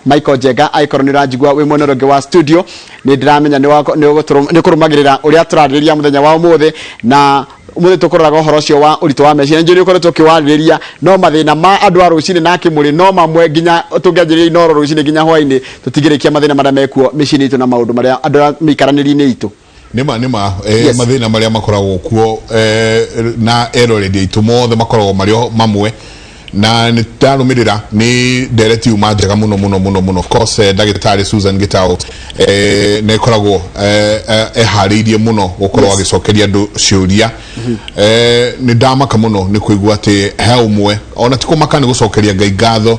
Michael Jega aikorwo ni rajigwa we monoronge wa studio ni ndiramenya ni kurumagirira uria turariria muthenya wa umuthe na umuthe tukoraga uhoro ucio wa urito wa meciria njuri ukoretwo kiwariria no mathina ma andu a rucini na kimuri no mamwe nginya tungianjiriria inoro rucini nginya hwaini tutigirikia mathina maria mekuo micini itu na maundu maria andu miikaraniri-ini itu nima mathina maria makoragwo kuo na eroredi itu mothe makoragwo mario mamwe na nitarumirira ni dereti uma njega muno of course ndagitari Susan Gitao ne koragwo ehariirie muno gukorwo agicokeria andu ciuria ni ndamaka muno ni kuigua ati heumwe ona tiko makani gucokeria ngai ngatho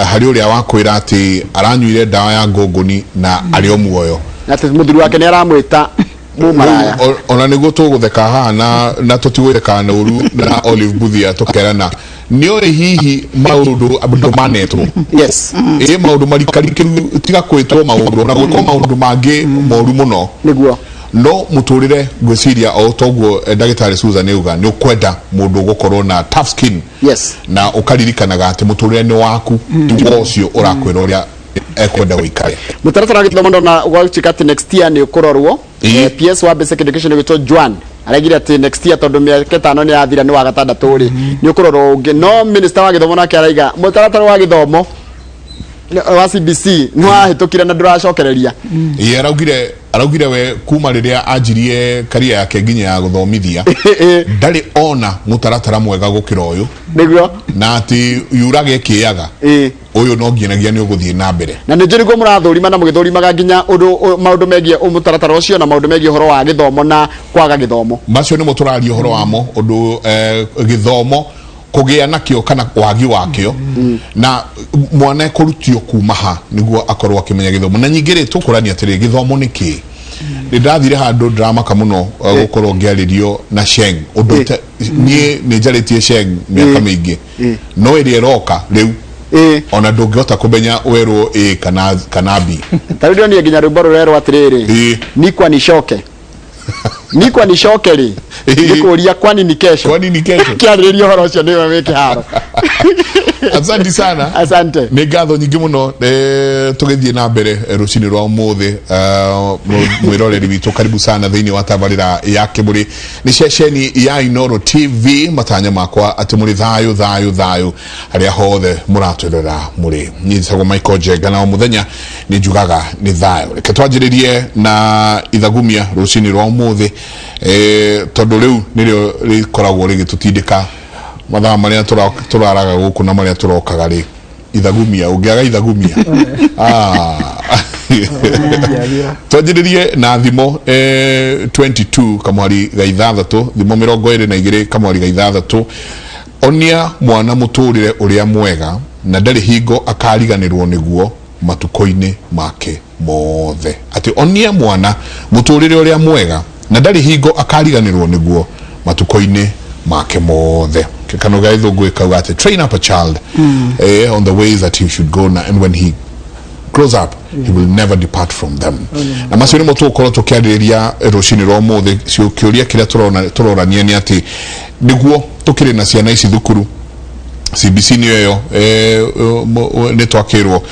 hari uria wakwira ati aranyuire dawa ya ngongoni na ari o muoyo ati muthuri wake ni aramwita mumaraya ona niguo tugutheka haha na tutigwireka na uru na Olive Buthia tukerana nio hihi maundu abdu manetro yes maundu marikarikiru tiga kwitwo maundu na gwiko maundu mangi moru muno niguo no muturire gwiciria o toguo ndagitari Susan Euga ni ukwenda mundu gukorwo na tough skin yes na ukaririkanaga ati muturire ni waku tugo ucio urakwira uria ekwenda wikare mutaratara githomo na gwachikati next year ni ukororwo PS wa basic education gitwo Juan aragira ati next year tondu miaka 5 ni yathira ni wa gatandatu ri ni ukororwo ungi no minister wa githomo nake araiga mutaratara wa githomo wa CBC nwa hitukire na nduracokereria araugire we kuma riria ajirie career yake nginya ya guthomithia ndari ona mutaratara mwega gukira uyu niguo na ati yurage kiaga uyu no nginagia ni uguthie na mbere na ni njuri ko murathurima na mugithurimaga nginya maundu megie mutaratara ucio na maundu megie horo wa githomo na kwaga githomo macio ni muturario horo wamo undu githomo kugia nakio kana wagi wakio na mwana kurutio kuma ha niguo akorwo akimenya githomo na nyingire tukurania atiri githomo niki ndathire handu drama kamuno gukorwo ngiaririo na Sheng undu ni njaritie Sheng miaka mingi no iri roka riu ona ndungihota kumenya werwo kana B taririo ni nginya rwimbo rurerwo atiriri nikwa ni shoke ri nikuria kwani ni kesho kiaririo horo cio ni weke haro asante sana asante ni ngatho nyingi muno tugithie na mbere rucini rwa umuthi mwiroreri witu karibu sana thiini wa tabarira ya kiburi ni ceceni ya Inoro TV matanya makwa ati muri thayu haria hothe muratwirora muri nyitagwo Michael Jega na muthenya ni njugaga ni thayu reke twanjiririe na ithagumia rucini rwa umuthi tondu riu nirio rikoragwo rigitutindika mathaa maria turaraga guku na maria turokaga ri ithagumia ungiaga ithagumia twanjiririe na thimo 22 kamwari ga ithathatu thimo 22 kamwari ga ithathatu onia mwana muturire uria mwega na ndari hingo akariganirwo niguo matuko-ini make mothe ati onia mwana muturire uria mwega na ndari hingo akariganirwo niguo matuko-ini make mothe kano ga ithungu ikauga ati train up a child on the ways that he should go and when he grows up he will never depart from them na macio ni mutukorwo tukiariria rucini rwa umuthi ciuria kiria turorania ni ati niguo tukiri na ciana ici thukuru CBC ni yo ni twakirwo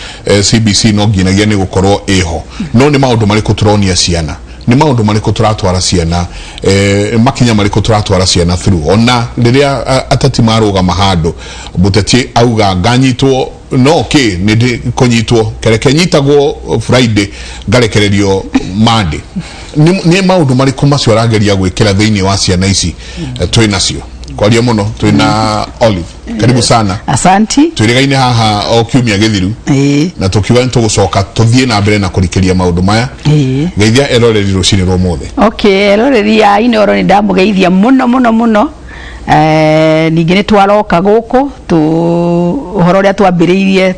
CBC no nginagia ni gukorwo iho no ni maundu mariko turonia ciana ni maundu mariko turatwara ciana makinya mariko turatwara ciana through ona riria atati maruga mahando mutati auga nganyitwo no ni kunyitwo kereke nyitagwo Friday ngarekererio Monday ni maundu mariko macio arageria gwikira thiini wa ciana ici twinacio kwaria muno twina Olive karibu sana asanti twirigaine haha o kiumia githiru na tukiwa nitugucoka tuthie na mbere na kurikiria maundu maya geithia eroreri rucini rwa umuthi eroreri ya Inoro ni ndamugeithia muno ningi ni twaroka guku uhoro ria twambiriirie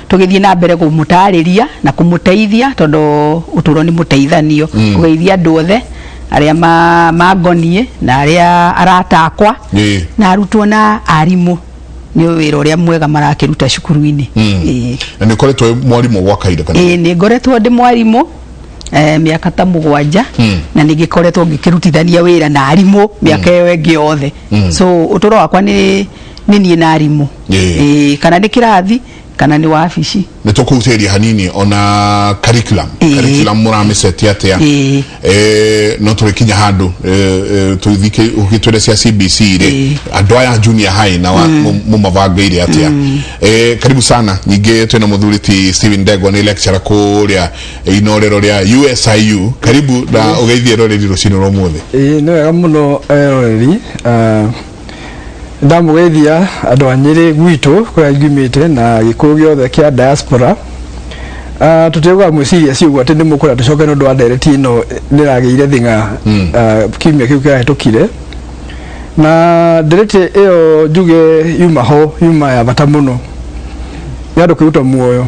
tugithie na mbere kumutariria na kumuteithia tondu uturo ni muteithanio kugeithia andu othe aria magonie na aria aratakwa na arutwo na arimu ni wira uria mwega marakiruta cukuru-ini na ni koretwo mwarimu gwa kaida kana ni ngoretwo ndi mwarimu miaka ta 7 na nigikoretwo ngikirutithania wira na arimu miaka iyo ingi yothe so uturo wakwa ni nie na arimu kana ni kirathi kana ni wabici ne tukuteria hanini ona curriculum murameseti atia no tulikinya handu tuthike ukitwere cia CBC ri andu aya junior high na mumavagaire atia karibu sana nyinge twena muthuriti Steven Ndegwa ni lecturer kuria inorero ria USIU karibu na ugeithie roreri rucino ro muthe no wega muno roreri ndamugeithia andu anyiri gwitu kuria ngimite na gikuyu giothe kia diaspora tutegwa mwiciria ciugwa ati nimukura tucoke no ndwa direct ino nirageire thinga kimya kiu kia hetukire na direct iyo njuge yuma ya bata muno yado kuruta muoyo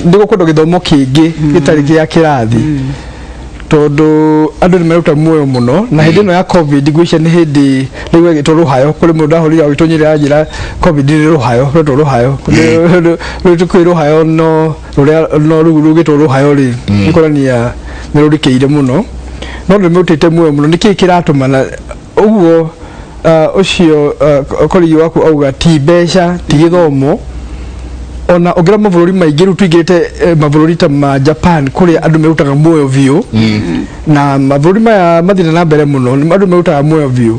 ndiko kundu githomo kingi gitari gia kirathi tondu andu ni maruta muoyo muno na hindi no ya covid ngwisha ni hindi rigwe gituruhayo kuri mundu ahurira gitunyira njira covid ni ruhayo ruhayo no ruria no ruguru gituruhayo ri nikorania ni rurikeire muno no ni mutite muoyo muno niki kiratumana uguo ucio kori waku auga ti besha ti githomo ona ogira mavururi maingi ru twigirite mavururi ta ma Japan kuri andu merutaga muoyo view na mavururi maya mathina na mbere muno andu merutaga muoyo view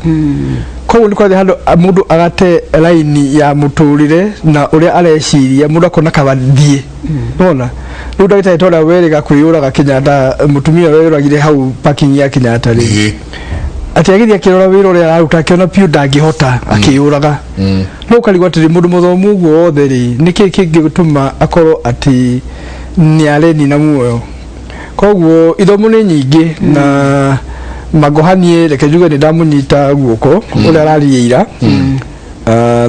ko ni kwa handu mundu agate line ya muturire na uria areciria mundu akona kabathie nona ru ndagita tora werega kwiyuraga Kenyatta mutumia weragire hau parking ya Kenyatta ri ati agithia kirora wiro ria aruta kiona piu ndangihota akiyuraga no kaligwa tiri mundu muthomu guo othe ri niki kingituma akoro ati ni areni na muoyo koguo ithomu ni nyingi na magohanie reke njuge ni ndamunyita guoko uria arariira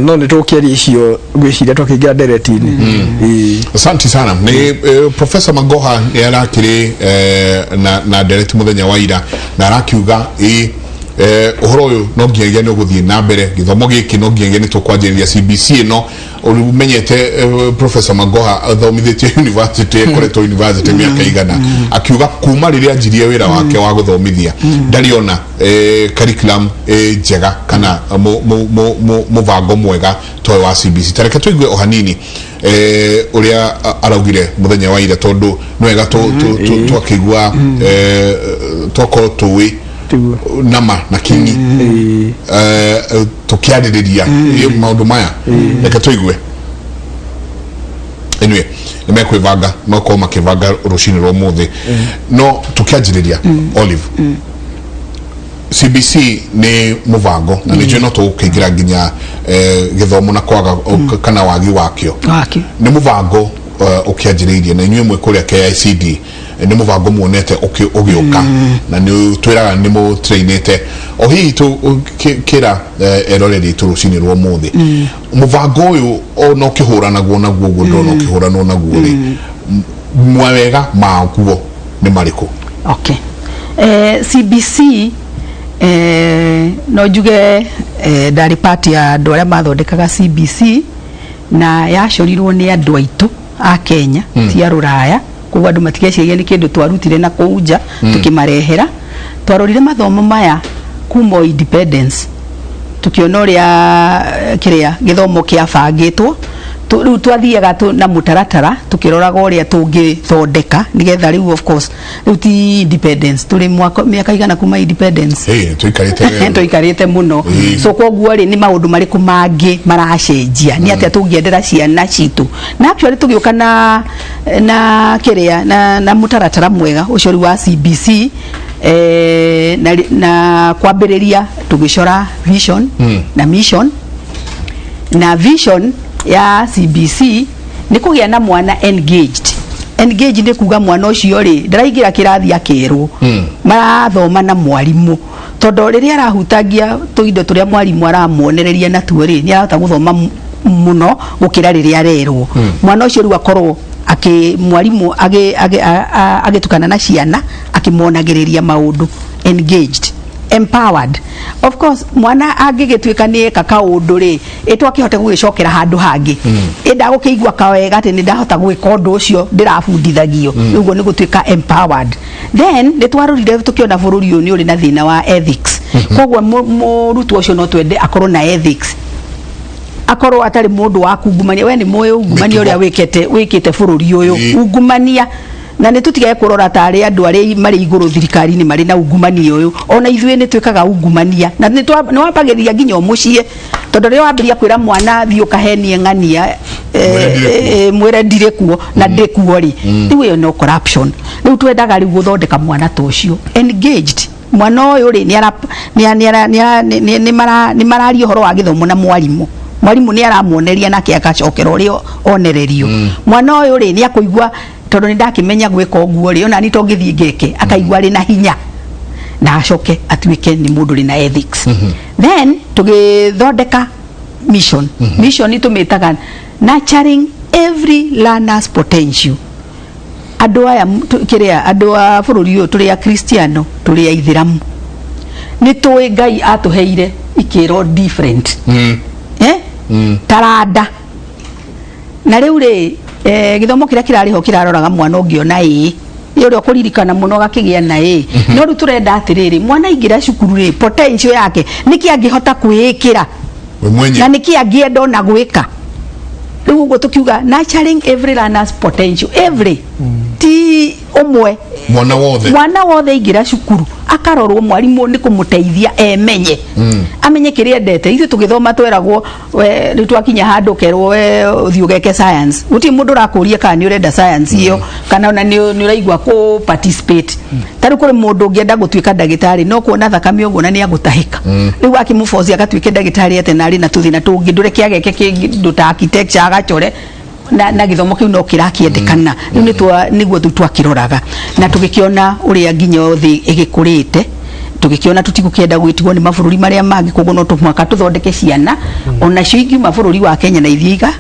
no ni tukiari icio gwiciria twakingira direct-ini asante sana ni Professor Magoha ni arakiri na direct muthenya wa ira na arakiuga uhoro uyu no nginya no guthie na mbere githomo giki no nginya ni tukwanjiriria CBC no umenyete Professor Magoha athomithĩtie university koreto university miaka igana akiuga kuma riria njirie wira wake wa guthomithia ndariona curriculum njega kana muvango mwega toy wa CBC tareke tuigue ohanini uria araugire muthenya wa ira tondu no wega twakigua twako tuwi nama na kingi tukiaririria maundu maya reke tuigue anyway nimekwivanga no ko makivanga rucini ro muthe no tukianjiriria Olive CBC ni muvango na nijo no tukigira nginya githomo na kwaga kana wagi wakio ni muvango ukianjiriria na inywe mwe kuria KICD ni muvango muonete ogioka na ni twiraga ni mu trainete o hihi tu kira eroreri tu rucini rwo muthe muvango uyu no kihura naguo ndo no kihura no naguo ri mwega maguo ni mariko okay CBC no juge ndari party ya andu aria mathondekaga CBC na yacorirwo ni andu aitu a Kenya cia ruraya kuwa andu matigeciria ni kindu twarutire na kuuja tukimarehera twarorire mathomo maya kuma independence tukiona uria kiria githomo kiabangitwo riu twathiaga na mũtaratara tukiroraga uria tungithondeka nigetha riu of course riu ti independence turi miaka igana kuma independence tuikarite muno so koguo ri ni maundu mariku mangi maracenjia ni atia tungiendera ciana citu na actually tugioka na kiria na mũtaratara mwega ucori wa CBC na kwambiriria tugicora vision na mission na vision ya CBC ni kugia na mwana engaged ni kuga mwana ucio ri ndaraingira kirathi akirwo marathoma na mwarimu tondu riria arahutagia tuindo turia mwarimu aramuonereria na tuo ri ni arahota guthoma muno gukira riria arerwo mwana ucio ri akorwo mwarimu agitukana na ciana akimonagiriria maundu engaged empowered of course mwana angigitwika ni kakaundu ri itwakihote gugicokera handu hangi indagukigwa kawega ati ni ndahota gwika undu ucio ndirabundithagio uguo ni gutwika empowered then nitwarorire tukiona bururi uyu ni uri na thina wa ethics koguo murutu ucio no twende akorwo na ethics akorwo atari mundu wa kungumania we ni moyo ungumania uria wikite bururi uyu ungumania na nä tå tigae kå rora tarä andå arä marä igå rå thirikari-inä marä na ungumania å yå ona ithuä nä twä kaga ungumania na nä wambagä rä ria nginya å må ciä tondå rä rä wambä ria kwä ra mwana thiå kahenie ng'ania mwä re ndirä kuo na ndä kuo rä rä u ä yo no corruption rä u twendaga rä u gå thondeka mwana ta å cio engaged mwana å yå rä nä mararia å horo wa gä thomo na mwarimå nä aramuoneria nake agacokera å rä o onererio mwana å yå rä nä akå igua tondå nä ndakä menya gwä ka å guo rä ona nä to ngä thiä ngeke akaigua rä na hinya na acoke atuä ke nä må ndå rä na ethics then tå gä thondeka mission mission tå mä taga nurturing every learner's potential andå aya andå a bå rå ri å tå rä a kristiano tå rä a ithiramu nä tå Ngai atå heire ikä ro different taranda na rä u rä githomo kiria kirari ho kiraroraga mwana ungiona uri ukuririkana muno gakigia na no ru turenda atiriri mwana ingira cukuru ri potential yake niki angihota kwikira na niki angienda na gwika riu uguo tukiuga nurturing every learner's potential every ti umwe mwana wothe ingira cukuru akarorwo mwarimu ni kumuteithia emenye amenye kiria endete ithu tugithoma tweragwo ni twakinya handu kerwo we thiugeke science uti mundu rakuria kana ni urenda science iyo kana ona ni uraigwa ku participate taru kuri mundu ungienda gutuika ndagitari no kuona thakame uguo na ni agutahika riu akimuforce agatuike ndagitari ate nari na tuthina tungi ndure kiageke kindu ta architecture agacore na githomo kiu no kirakiendekana riu niguo twakiroraga na tugikiona uria nginya thi igikurite tugikiona tutigukienda gwitigwo ni mabururi maria mangi koguo no tumwaka tuthondeke ciana ona cio ingi mabururi wa Kenya na ithiiga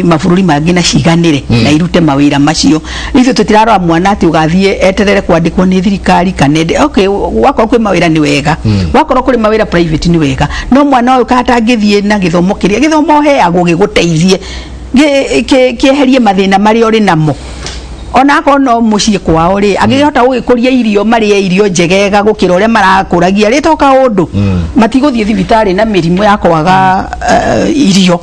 mabururi mangi na ciganire na irute mawira macio ithu tutirarora mwana ati ugathie eterere kwandikwo ni thirikari kanende okay wakorwo kwi mawira ni wega wakorwo kuri mawira private ni wega no mwana uyu katangithie na githomo kiria githomo heagwo giguteithie kieherie mathina mari ori namo ona akorwo no muciĩ kwao ri angihota gugikuria irio marie irio njegega gukira uria marakuragia ritoka undu matiguthie thibitari na mirimu ya kwaga irio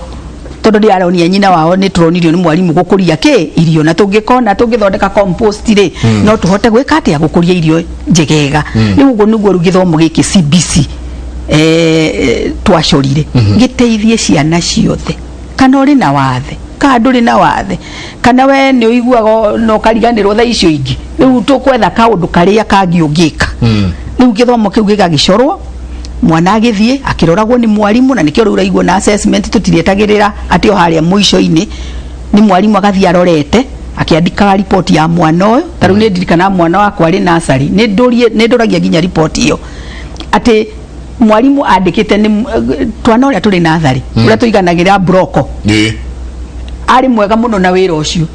tondu ndi aronia nyina wao ni turonirio ni mwarimu gukuria irio na tungikona tungithondeka compost ri no tuhote gwika atia gukuria irio njegega riu uguo niguo githomo giki CBC twacorire giteithie ciana ciothe kana uri na wathe ka nduri na wathe kana we ni uiguaga no kariganirwo tha icio ingi riu tukwetha kaundu karia kangi ungika riu githomo kiu gigagicorwo mwana agithie akiroragwo ni mwarimu na nikio uraigwo na assessment tutirietagirira ati o haria muico-ini ni mwarimu agathie arorete akiandika report ya mwana uyu taru ni ndirikana mwana wakwa ari nursery ni ndoragia nginya report iyo ati mwarimu andikite ni twana uria turi nursery uria tuiganagira broko ari mwega muno na wira ucio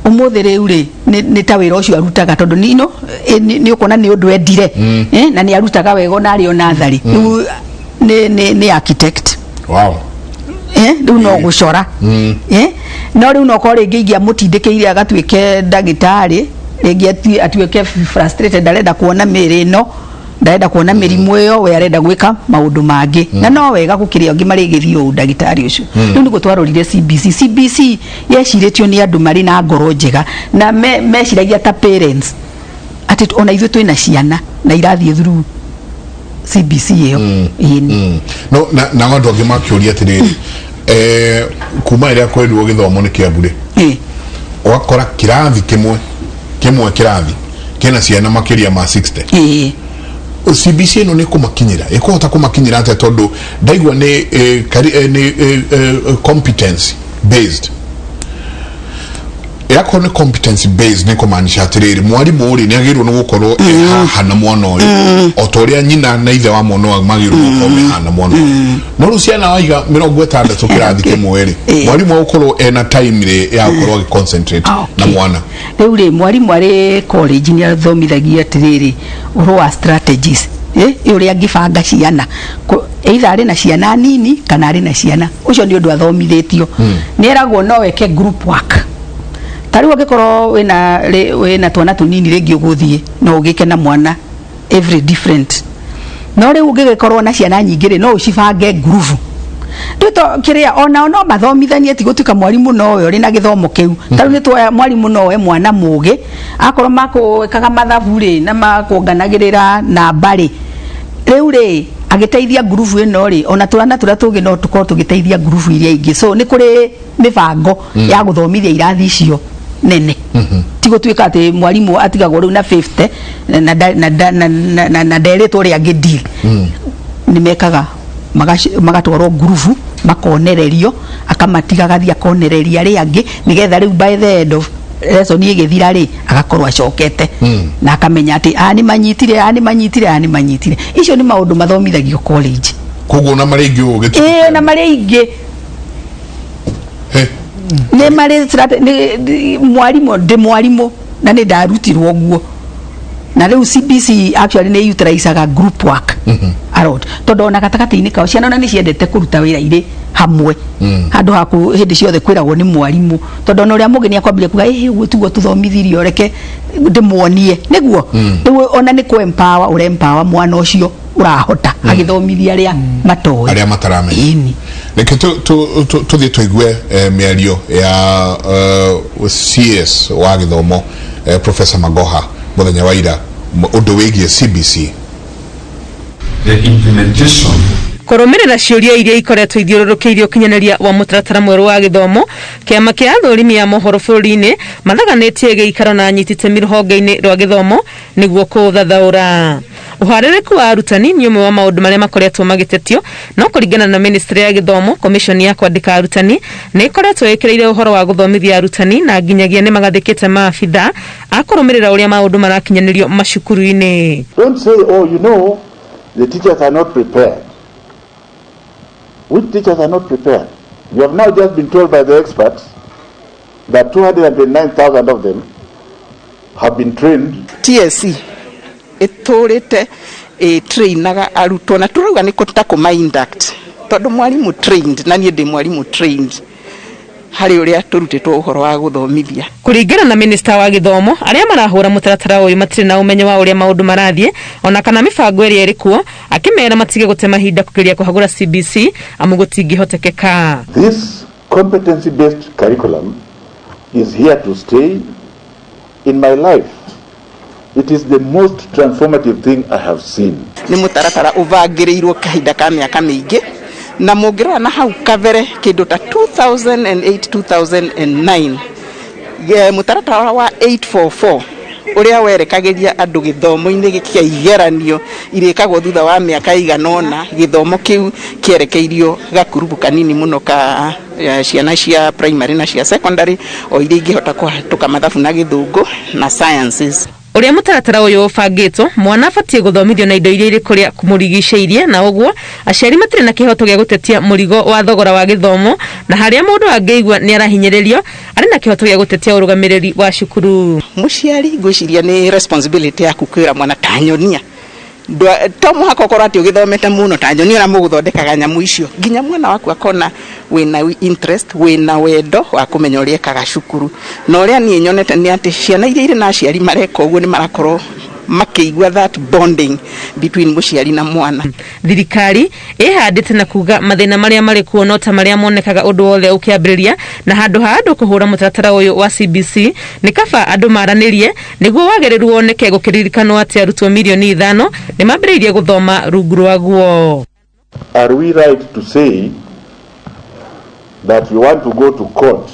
umuthi riu ri ni ta wira ucio arutaga tondu nino ni ukona ni undu endire na ni arutaga wega na ari o nursery ni architect riu no gucora no riu no ko ringi ingia mutindikiire agatuike ndagitari ringi atuike frustrated arenda kuona miri no ndaenda kuona mirimu iyo we arenda gwika maundu mangi na no wega gukiria ngi mari githio ndagitari ucio riu ni gutwarorire CBC yeciritio ni andu mari na ngoro njega na meciragia ta parents ati ona ithu twina ciana na irathie through CBC iyo no na wandu angi makiuria atiriri kuma iria kwendwo githomo ni kiambure wakora kirathi kimwe kirathi kena ciana makiria ma 60 CBC no ni kumakinyira ikuhota kumakinyira ate tondu ndaigwa ni competence based yako ni competence based ni kumaanisha atiriri mwarimu uri ni agirwo no gukorwo hana mwana uyu otoria nyina na ithe wa mwana wa magirwo no hana mwana no ruciana waiga 60 kirathi kimwe ri mwarimu ukorwo ena time ri ya gukorwo concentrate na mwana riu ri mwarimu ari college ni athomithagia atiriri uro wa strategies uria ngibanga ciana either ari na ciana nini kana ari na ciana ucio ni undu athomithitio ni eragwo no weke group work tariwa gikoro wena twana tunini ringi uguthie no ugike na mwana every different no riu ugigikorwo na ciana nyingire no ucibange groove Twito kiria ona no mathomithanie ti gutuika mwarimu no we uri na githomo kiu taru ni twa mwarimu no we mwana mugi akorwo makuikaga mathabu ri na makuonganagirira na mbari riu ri agiteithia grupu ino ri ona turana turia tungi no tukorwo tugiteithia grupu iria ingi so ni kuri mibango ya guthomithia irathi icio nene ti gutuika ati mwarimu atigagwo riu na 50 na nderetwo ri angi deal ni mekaga magatwarwo grupu makonererio akamatiga gathia konereria ri angi nigetha riu by the end of lesson igithira ri agakorwo acokete na akamenya ati ani manyitire icio ni maundu mathomithagio college koguo na maringi ugitu na maringi ne mari mwarimu na ni ndarutirwo guo na riu CBC actually ne utilizaga group work arod todo na katakati-ini kao ciana ni ciendete kuruta wira ire hamwe handu haku hindi ciothe kwiragwo ni mwarimu todo no ria mugeni akwambire kuga uguo tugo tuthomithirio reke ndimuonie niguo ona ni ku empower ure empower mwana ucio urahota agithomithia ria matoe aria mataramenya reke tuthie tuigue miario ya CS wa githomo Professor Magoha muthenya wa ira undu wigie CBC the implementation kurumirira ciuria iria ikoretwo ithiururukiirio kinyaneria wa mutaratara mweru wa githomo kiama kia athurimi ya mohoro bururi-ini mathaganitie giikaro na nyitite miruhonge-ini rwa githomo niguo kuthathaura uhaririku wa arutani ni umwe wa maundu maria makoretwo magitetio no kuringana na ministry ya githomo commission ya kwandika arutani ni ikoretwo ikireire uhoro wa guthomithia arutani na nginyagia ni magathikite maabitha akurumirira uria maundu marakinyanirio macukuru-ini. Don't say, oh, you know, the teachers are not prepared. Which teachers are not prepared? You have now just been told by the experts that 209,000 of them have been trained. TSC iturite trainaga arutwo na turauga ni kuta kuma induct tondu mwarimu trained na nie ndi mwarimu trained hari uria turutitwo uhoro wa guthomithia kuringana na minister wa githomo aria marahura mutaratara uyu matire na umenyo wa uria maundu marathie ona kana mibango iria irikuo akimera matige gute mahinda kukiria kuhagura CBC amu gutingihotekeka. This competency based curriculum is here to stay. In my life it is the most transformative thing I have seen. Ni mutaratara uvagirirwo kahinda ka miaka mingi na mugirana na hau kavere kindu ta 2008-2009 mutaratara wa 844 uria werekagiria andu githomo-ini gikia igeranio irikagwo thutha wa miaka iganona githomo kiu kierekeirio gakurubu kanini muno ka ciana cia primary na cia secondary o iria ingihota kuhatuka mathabu na githungu na sciences. Uria mutaratara uyu ubangitwo mwana abatie guthomithio na indo iria iri kuria kumurigiceirie na uguo aciari matire na kihoto gia gutetia murigo wa thogora wa githomo na haria mundu angeigua ni arahinyiririo ari na kihoto gia gutetia urugamiriri wa cukuru. Muciari ngwiciria ni responsibility yaku kwira mwana tanyonia to muhaka ukorwo ati ugithomete muno tanyonia na muguthondekaga nyamu icio nginya mwana waku akona wina interest wina wendo wa kumenya uria ekaga cukuru na uria nie nyonete ni ati ciana iria iri na aciari mareka uguo ni marakorwo makiigua that bonding between muciari na mwana. Thirikari ihandite na kuga mathina maria mari kuo no ta maria monekaga undu wothe ukiambiriria na handu ha andu kuhura mutaratara uyu wa CBC ni kaba andu maranirie niguo wagiriru woneke gukiririkano ati arutwo milioni 5 ni mambiririe guthoma rungu rwaguo. Are we right to say that we want to go to court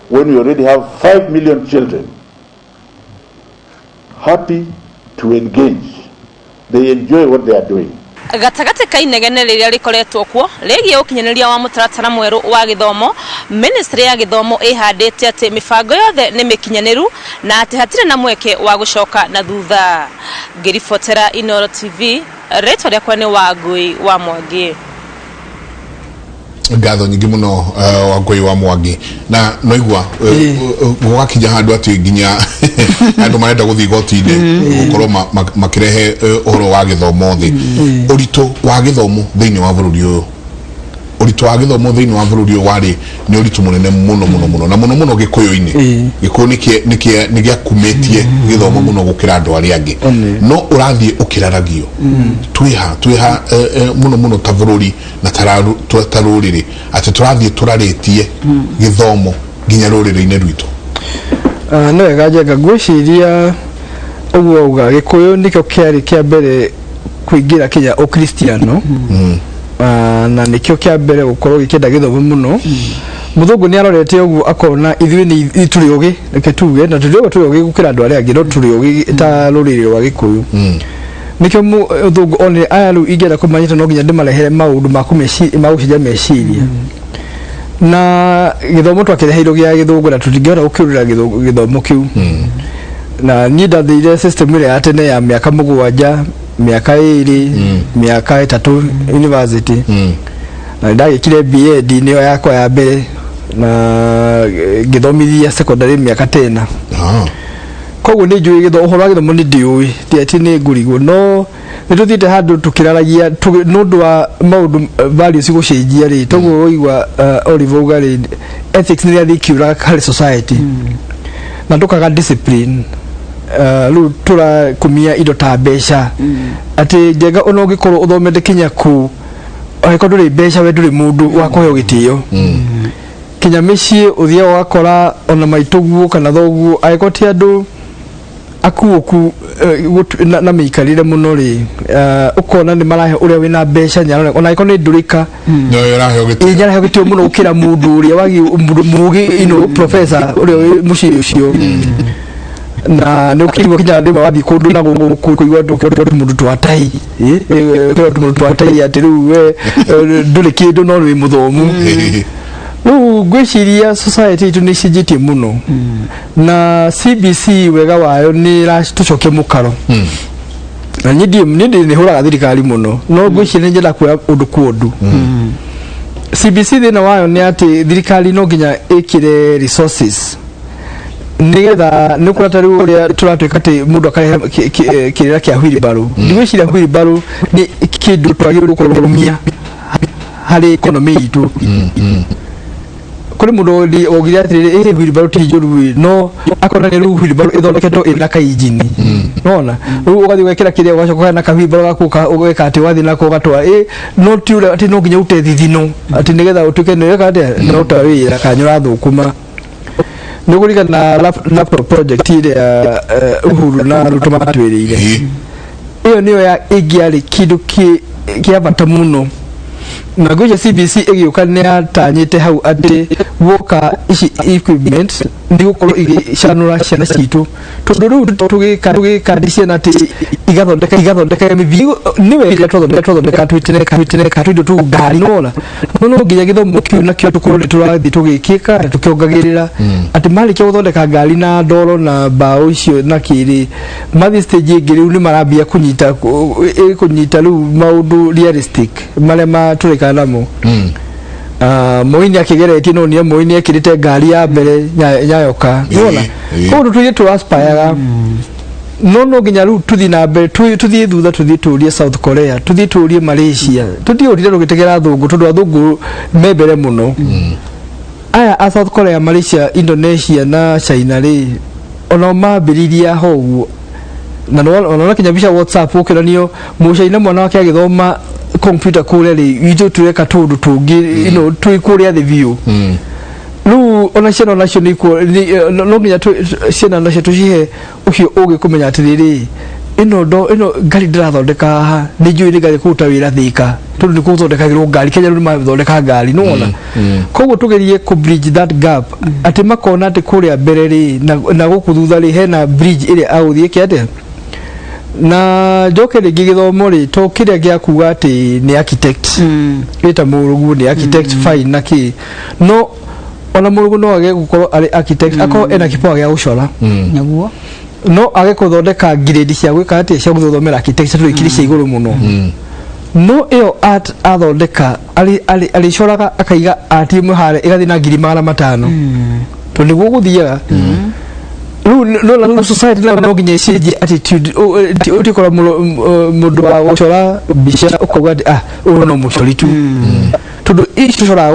when we already have 5 million children happy to engage? They enjoy what they are doing. Gatagate ka inegene riria rikoretwo kuo rigie ukinyaniria wa mutaratara mweru wa githomo ministry ya githomo ihandite ati mibango yothe ni mikinyaniru na ati hatire na mweke wa gucoka na thutha. Ngiribotera Inoro TV retwa riakwa ni Wangui wa Mwangi. Ngatho nyingi muno Wangui wa Mwangi na noigwa gwakinya handu ati nginya andu marenda guthii goti-ini gukorwo makirehe uhoro wa githomo thi urito wa githomo thiini wa bururi uyu uritu wa githomo thiini wa bururi wari ni uritu munene muno na muno gikuyu-ini gikuyu ni giakumetie githomo muno gukira andu aria angi no urathie ukiraragio twiha muno ta bururi na taruriri ati turathie turaritie githomo ginya ruriri-ini rwitu no wega gwiciria uguo uga gikuyu nikio kiari kia mbere kuingira kinya ukristiano na nikio kia mbere gukorwo gikenda githomo muno muthungu ni arorete uguo akona ithui ni turi ugi reke tuge na turi ugi gukira andu aria angi no turi ugi ta ruriri rwa gikuyu nikio muthungu one aya ru ingera kumanyita no nginya ndimarehere maundu magucenjia meciria na githomo twakireheirwo gia githungu na tutingihota gukirurira githomo kiu na ni ndathire system ile ya tene ya miaka 7 miaka 2 miaka 3 university na ndagikire BEd niyo yakwa ya mbere na githomithia secondary miaka 10 koguo ni njui githomo ni ndiui ti ati ni ngurigo no nituthite handu tukiraragia nundu wa maundu values gucenjia ri toguo igwa Oliver Ugari ethics ni athikiura harĩ society na ndukaga discipline lu tura kumia indo ta mbeca ati njega ono gikorwo uthomete kinya ku aiko nduri mbeca we nduri mundu wa kuheo gitio kinya micii uthia wakora ona maituguo kana thoguo aiko ti andu akuoku na mikarire muno ri ukona ni marahe uria wina mbeca nyarone ona iko ni ndurika no yaraheo gitio yaraheo gitio muno ukira mundu uria wagi mugi professor uria muciri ucio na ni ukirwo kinya ndima wathi kundu na kuigwa mundu twatai mundu twatai ati riu we nduri kindu no wi muthomu no gwiciria society itu ni cijitie muno na CBC wega wayo ni ratucoke mukaro na nyidi ni huraga thirikari muno no gwiciria njira kuya undu kundu CBC thina wayo ni ati thirikari no nginya ikire resources nigetha nukurata riu uria turatwika ati mundu akarehe kirira kia wheelbarrow ndigwiciria wheelbarrow ni kindu twagirwo kurumia hari economy itu kuri mundu ogira atiri wheelbarrow ti njuru no akona ni ru wheelbarrow ithondeketwo ina kainjini nona ru ugathi wekira kiria ugacoka na ka wheelbarrow gakuka ugeka ati wathi nako gatwa no ti ati no nginya utethi thino ati nigetha utuke ni weka ati no tawira kanyura thukuma nugurika na laptop project ile uhuru na rutuma twirire iyo niyo ya igiari kidu kia bata muno na goja CBC egiuka ni atanyite hau ati woka ici equipment ndi gukorwo igishanura ciana citu tundu tugikandisia na ati igathondeka mithio niwe twathondeka twitire twindo tu ngari nona no nginya githomo kiu na kio tukorwo turathi tugikika tukiongagirira ati mari kio guthondeka ngari na ndoro na bao icio na kiri mathi stage ngiri ni marambia kunyita riu maundu realistic maria tureka namo moini akigeretie no ni moini akirite ngari ya mbere nyayoka nona ko tuye tu aspire no nginya ru tuthi na mbere tuthi thutha tuthi turie South Korea tuthi turie Malaysia tuthi urire rugitegera thungu tondu athungu membere muno aya a South Korea Malaysia Indonesia na China ri ona mambiriria hogu na ona kinya bisha WhatsApp ukiranio mucaina mwana wake agithoma computer kule ri itu tureka tundu tungi tuikuria the view lu ona ciana nacio ni no nginya ciana nacio tucihe ucio ugi kumenya atiriri ino ngari ndirathondeka haha ni njui ni ngari kuruta wira thika tondu ni kuthondekagirwo ngari Kenya ni mathondeka ngari nona koguo tugerie ku bridge that gap ati makona ati kuria mbere ri na guku thutha ri hena bridge ile authie kiate na joke rigi githomo ri to kiria gia kuga ati ni architect eta murugu ni architect fine naki no ona murugu no age gukorwo ari architect ako ena kipawa gia gucora nyaguo no age kuthondeka grade cia gwika ati cia guthomera architecture ikiri cia iguru muno no eo art athondeka ali coraga akaiga art imwe hare igathi na 500 to niguo guthiaga no society no nginya cenjie attitude utikora mundu wa gucora bica ukauga no mucori tu tundu icora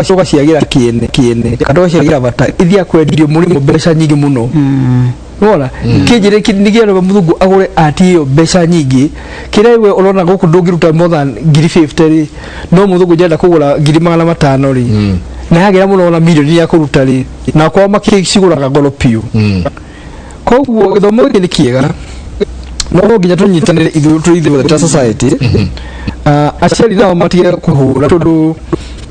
tugaciagira kiene tugaciagira bata ithia kwendirio murimo mbeca nyingi muno wona kijire kinigero muthugu agure ati mbeca nyingi kirewe urona guku ndungiruta more than 50 no muthugu jenda kugura 500 ri na yagira muno na milioni ya kuruta ri na kwa makiciguraga ngoro piu koguo githomo giki ni kiega no nginya tunyitanire ithuĩ ta society aciari nao matige kuhura tondu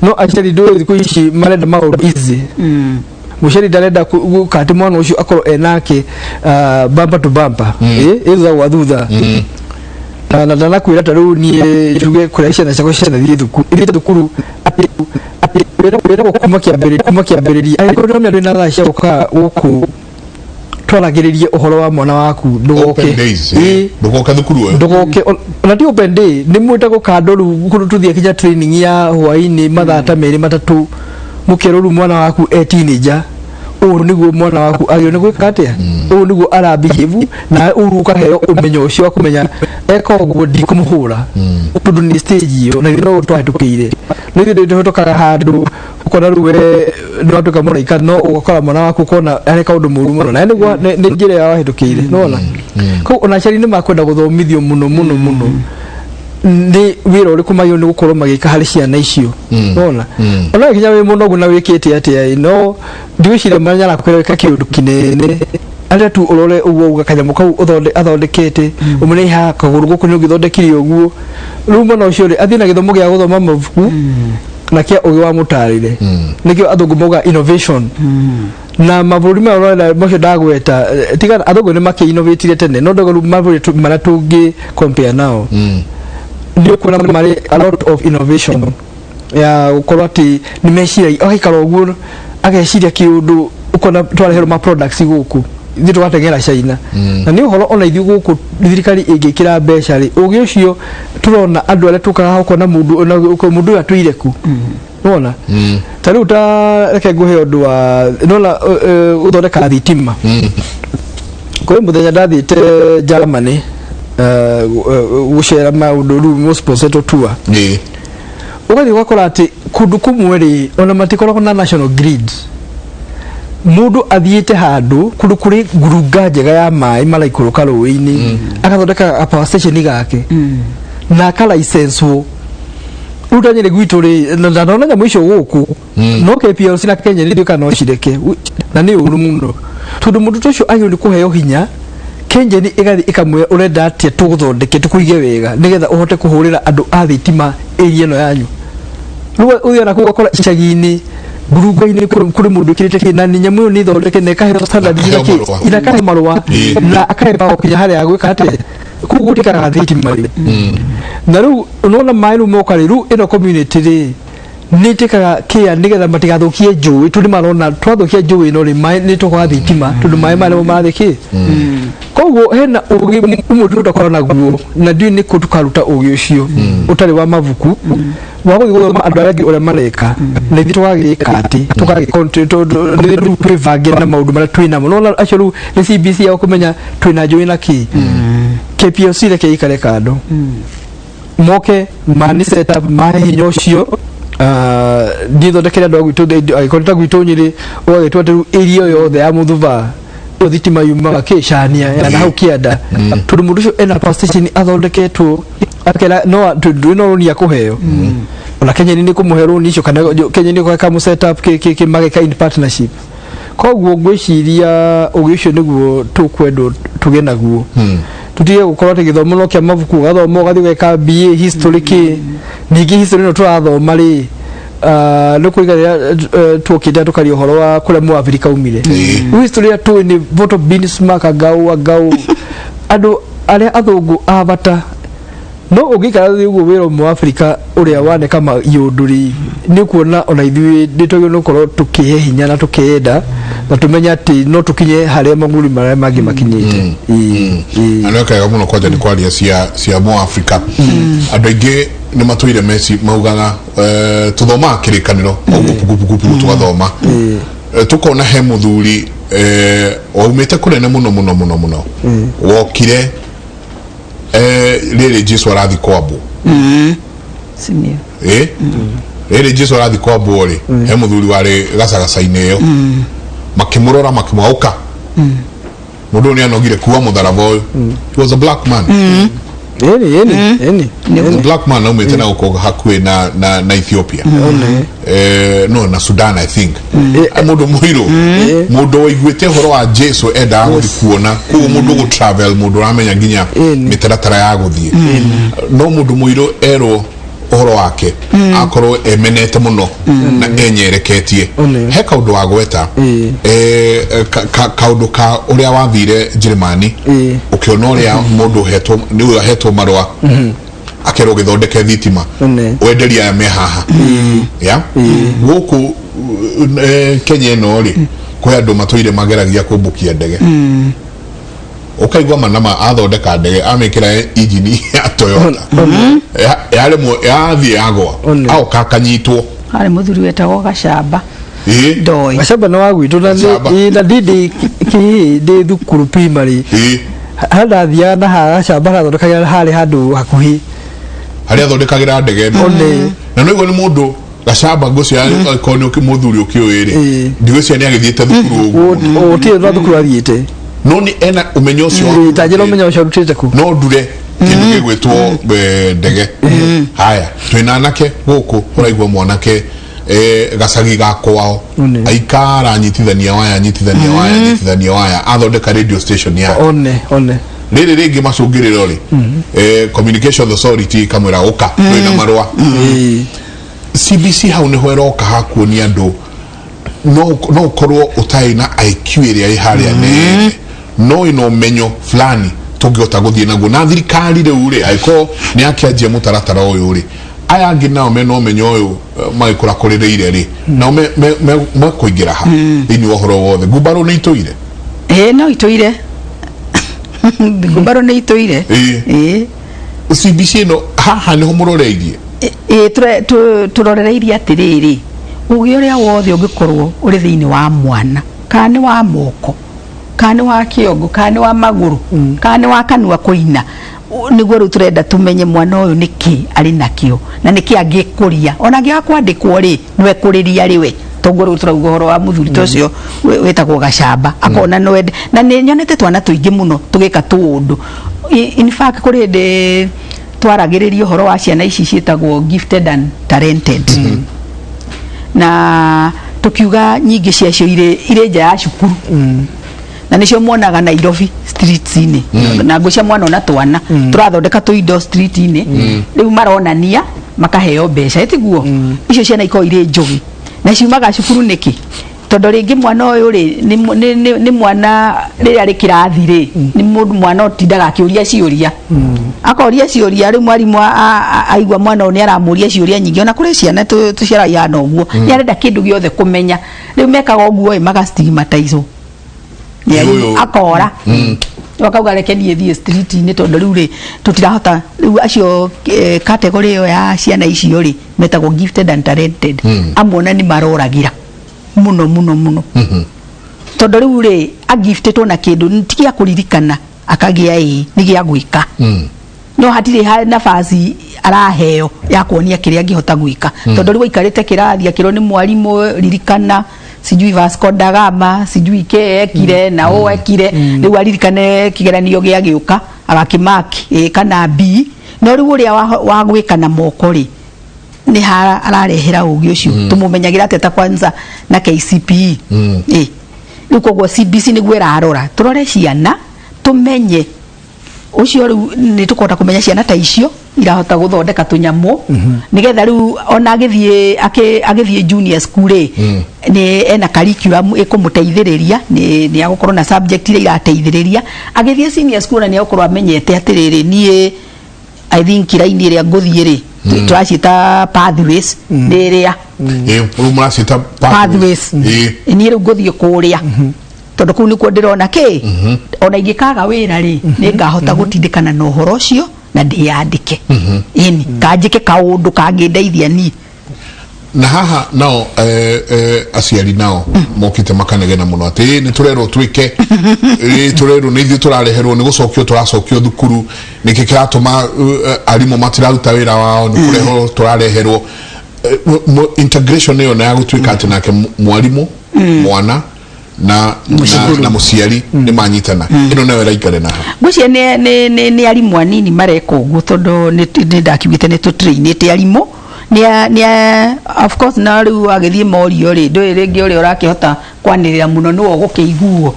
no aciari ndũĩ thikũ ici marenda maũndũ easy muciari ndarenda gũkati mwana ũcio akorwo enake bamba to bamba thutha gwa thutha na ndanakwĩra ta rĩu niĩ tuge kũrĩa ciana ciakwa ciana thiĩ thukuru wĩra kuma kĩambĩrĩria angĩkorwo ndĩramenya ndwĩna thaa cia gũka gũkũ twaragĩrĩrie ũhoro wa mwana waku ndũgoke thukuru ndũgoke na ti open day nĩ mwĩta gũkandwo rĩu kũndũ tũthiĩ kinya training ya hwaĩ-inĩ mathaa ta merĩ matatũ mũkerwo rĩu mwana waku teenager ũũ nĩguo mwana waku agĩrĩirwo nĩ gwĩka atĩa ũũ nĩguo arabehave na ũũ ũkaheo ũmenyo ũcio wa kũmenya eka ũguo ndikũmũhũra tondũ nĩ stage iyo na no twahĩtũkĩire no ithuĩ ndĩhĩtũkaga handũ ukona rĩu ndwatuĩka mũraika no ũgakora mwana waku ũkona areka ũndũ mũru mũno na nĩguo nĩ njĩra ya wahĩtũkĩire nĩwona koguo ona aciari nĩ makwenda gũthomithio mũno nĩ wĩra ũrĩkũ magĩrĩirwo nĩ gũkorwo magĩka harĩ ciana icio nĩwona ona nginya wĩ mũnogu na wĩkĩte atĩa no ndigwĩciria mwana arakwĩra wĩka kĩũndũ kĩnene arĩa tu ũrore ũguo uga kanyamũ kau athondekete ũmenye haha kagũrũ gũkũ nĩ ũgĩthondekire ũguo rĩu mwana ũcio athiĩ na gĩthomo gĩa gũthoma mabuku na kia ũgĩ wa mũtarĩre nĩkĩo athũngũ mauga innovation na mabũrũri marora macio ndagweta tigana athũngũ nĩ makĩ-innovatire tene no ndogo mabũrũri marĩa tũngĩ compare nao nĩ ũkuona marĩ a lot of innovation ya gũkorwo atĩ nĩ meciria agaikara ũguo ageciria kĩũndũ ũkona twareherwo ma products gũkũ ithuĩ tũgateng'era China na nĩ ũhoro ona ithuĩ gũkũ thirikari ĩngĩkĩra mbeca rĩ ũgĩ ũcio tũrona andũ arĩa tũkaga gũkona mũndũ ũyũ atũire ku nĩwona ta rĩu ta reke ngũhe ũndũ wa nĩwona gũthondeka thitima kũrĩ mũthenya ndathiĩte Germany gũcera maũndũ rĩu most sponsored tour ũgathiĩ ũgakora atĩ kũndũ kũmwe rĩ ona matikoragwo na national grid mundu athiĩte handũ kũndũ kũrĩ ngurunga njega ya maĩ maraikũrũka rũĩ-inĩ agathondeka power station gake na aka license wo utanyere gwitũ rĩ na ndona nyamũ icio gũkũ no KPLC na Kenya nĩ ndĩka no cireke na nĩ ũru mũno tondũ mũndũ ũcio agĩrĩirwo nĩ kũheo hinya Kenya nĩ ĩgathĩ ĩkamwĩra ũrenda atĩa tũgũthondeke tũkũige wega nĩgetha ũhote kũhũrĩra andũ a thitima area ĩno yanyu rĩu ũthiĩ na kũu ũgakora icagi-inĩ ngurunga-inĩ kũrĩ mũndũ ũkĩrĩte kĩ na nyamũ ĩyo nĩ ĩthondeke na ĩkaheo standard ĩkahe marũa na akahe bao kinya harĩa gwĩka atĩa kũu gũtikaraga thitima rĩ na rĩu ũnona maĩ rĩu moka rĩ rĩu ĩno community rĩ nĩ ĩtĩkaga kĩa nĩgetha matigathũkie njũĩ tondũ marona twathũkia njũĩ ĩno rĩ maĩ nĩ tũkwaga thitima tondũ maĩ marĩa marathiĩ kĩ koguo hena ũgĩ ũmwe tũtakorwo naguo na ndiũĩ nĩ kũ tũkaruta ũgĩ ũcio ũtarĩ wa mabuku wa gũthiĩ gũthoma andũ arĩa angĩ ũrĩa mareka na ithuĩ tũgagĩka atĩ twĩbange na maũndũ marĩa twĩ namo nona acio rĩu nĩ CBC ya kũmenya twĩna njũĩ na kĩ KPLC reke ikare kando moke mani set up mahe hinya ũcio ndithondekere andũ a gwitũ agĩkorwo ta gwitũ Nyĩrĩ ũgagĩtwo atĩ rĩu area yothe ya Mũthuva thitima yumaga kĩcania na hau kĩanda tondũ mũndũ ũcio ena power station athondeketwo akela no ndũnonia kũheo ona Kenya nĩ kũmũhe rũni icio kana Kenya nĩ gwaka mu set up mageka in partnership koguo ngwĩciria ũgĩ ũcio nĩguo tũkwendwo tũgĩe naguo tutige gũkorwo atĩ gĩthomo no kĩa mabuku gathoma ũgathiĩ gwĩka BA history kĩ ningĩ history ĩno tũrathoma rĩ nĩ kũiga tũkĩnda tũkaria ũhoro wa kũrĩa Mũafrika umire history ya tũĩ nĩ voto Bismarck agau andũ arĩa athũngũ a bata no ũngĩikara thĩ ũguo wĩra Mũafrika ũrĩa waneka iũndũ nĩ kuona ona ithuĩ ndĩtũgĩrĩirwo nĩ gũkorwo tũkĩhe hinya na tũkĩenda na tũmenya atĩ no tũkinye harĩa mang'ũrĩ marĩa mangĩ makinyĩte na nĩ wega mũno kwanja nĩ kwaria cia Mũafrika andũ aingĩ nĩ matũire meci maugaga tũthomaga kĩrĩkanĩro pugupugu tũgathoma tũkona he mũthuri waumĩte kũnene mũno wokire rĩrĩ Jesũ arathi kwambwo Ere Jesu arathi kwa bore he muthuri wari gacagacaine yo makimurora makimwauka mundu ni anogire kuwa mutharaba uyu. He was a black man. A black man umete na uko hakwe na Ethiopia. No, na Sudan I think. Mundu muhiro mundu igwete horo wa Jesu enda kuona ku mundu go travel mundu ramenya nginya mitaratara ya guthie. No mundu muhiro ero horo wake akorwo emenete muno na enyereketie he kaundu wa gweta kaundu ka uria wathire Germany ukiona uria mundu hetwo ni hetwo marwa akero githondeke thitima wenderia ya mehaha ya guku Kenya no ri kwa andu matwire mageragia kumbukia ndege ukaigwa manama athondeka ndege amekira injini ya Toyota yale mo yathi agwa au kakanyitwo hari muthuri wetagwo Gacamba ndoi Gacamba no wagwitwo na ndindi ki thukuru primary hada thia na Gacamba gathondekagira hari handu hakuhi hari athondekagira ndege na no igwa ni mundu Gacamba ngocio yakoni muthuri ukioire ndigwcio ni agithiete thukuru uguo utie no thukuru athiete no ni ena umenyo cio tajira umenyo cio rutite ku no ndure kindu gigwitwo ndege haya twina anake guku uraigwa mwanake gacagi gakwao aikara nyitithania waya athondeka radio station ya one riri ringi macungiriro ri communication authority kamera uka twina marwa CBC hau ni hweroka hakuonia andu no ukorwo utai na IQ iria iharia nene no ino menyo fulani tungihota guthie naguo na thirikari riu ri aiko ni akianjia mũtaratara uyu ri aya angi nao meno menyo uyu magikura kurireire ri nao me kuingira ha ini uhoro wothe ngubaro ni ituire no ituire ngubaro ni ituire CBC no haha ni humuroreirie turorereirie atiriri ugi uria wothe ungikorwo uri thiini wa mwana kana wa moko kana wa kiongo kana wa maguru kana wa kanua kuina niguo ru turenda tumenye mwana uyu niki ari nakio na niki angikuria ona ngi akwandikwo ri nwe kuriria riwe tongoro turauga horo wa muthuri tocio wetagwo Gacamba akona no na ni nyonete twana tuingi muno tugika tundu in fact kuri de twaragiririo horo wa ciana ici cietagwo gifted and talented na tukiuga nyingi ciacio ire nja ya cukuru na nicio muonaga Nairobi streets ini na ngucia mwana ona twana turathondeka tuindo street ini riu maronania makaheo mbeca etiguo icio ciana iko ire njugi na ciumaga cukuru niki tondu ringi mwana uyu ri ni mwana riria ri kirathi ri ni mundu mwana otindaga akiuria ciuria akoria ciuria ri mwarimu aigwa mwana uyu ni aramuria ciuria nyingi ona kuri ciana tuciara yana uguo ni arenda kindu giothe kumenya riu mekaga uguo maga stigmatize akora wakauga reke nie thie street ni tondu riu ri tutirahota riu acio category yo ya ciana icio ri metagwo gifted and talented amona ni maroragira muno tondu riu ri agiftetwo na kindu ntigia kuririkana akagia ni gia gwika no hatire nafasi araheo ya kuonia kiria angihota gwika tondu riu ikarite kirathi akiro ni mwarimu ririkana sijui Vasco da Gama sijui ke ekire na o ekire riu aririkane kigeranio gia giuka agakimaki kana B no riu uria wa gwika na moko ri ni ararehera ugi ucio tumumenyagira ateta kwanza na KCPE riu kogwo CBC ni gwera arora turore ciana tumenye ucio riu ni tukota kumenya ciana ta icio irahota guthondeka tunyamu nigetha riu ona agithie junior school ni ena curriculum ikumuteithiriria ni agukorwo na subject ira irateithiriria agithie senior school ni agukorwo amenyete atiriri nie I think iraini ria nguthie ri turacita pathways niria muracita pathways ni riu nguthie kuria tondu kuu ni ndirona ki ona ingikaga wira ri ni ngahota gutindikana na uhoro ucio na ndiyandike ini kanjike kaundu kangindeithia ni na haha nao aciari nao mokite makanegena muno ati ni turero twike turero ni ithu turareherwo ni gucokio turacokio thukuru niki kiratuma arimu matiraruta wira wao ni kureho turareherwo integration yo na ya gutwika ati nake mwarimu mwana na muciari ni manyitana ino nawe raikare na gucia ni arimu anini mareka uguo tondu ni ndakiugite ni tutrainite arimu ni of course na riu agithie morio ri ndui ringi uri urakihota kwanirira muno no gukiiguo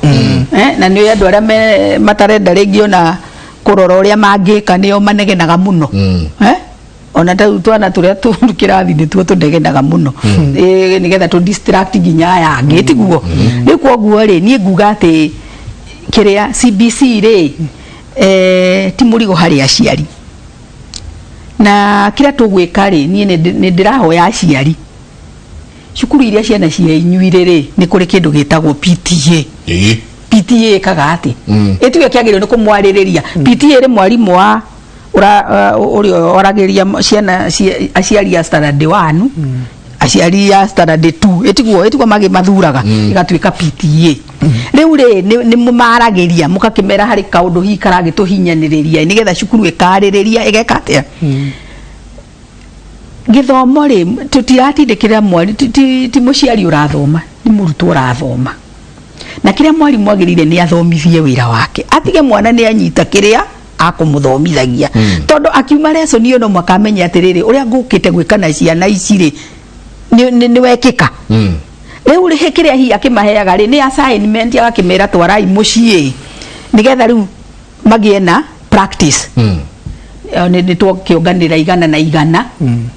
na ni andu aria matarenda ringi ona kurora uria mangika nio manegenaga muno ona twana turia tukirathi ni tuo tunegenaga muno nigetha tu distract ginya aya ngitiguo ni kwoguo ri ni nguga ati kiria CBC ri ti murigo hari aciari na kira tugwika ri ni ndirahoya aciari cukuru iria ciana cia inyuire ri ni kuri kindu gitagwo PTA PTA kaga ati etuge kiagirio ni kumwaririria PTA ri mwarimu wa uri orageria ciana aciari ya standard 1 aciari ya standard 2 etigwo magi mathuraga igatuika PTA riu ri ni mumarageria mukakimera hari kaundu hi karagi tuhinyaniriria nigetha cukuru ikaririria igeka atia githomo ri tutiratindikira mwari ti muciari urathoma ni murutwo urathoma na kiria mwarimu agirire ni athomithie wira wake atige mwana ni anyita kiria akumuthomithagia tondu akiuma lesson iyo no makamenya atiriri uria ngukite gwikana ciana ici ri ni wekika riu ri hikiria hi akimaheaga ri ni assignment agakimera twarai mucii nigetha riu magie na practice ni twakionganira igana na igana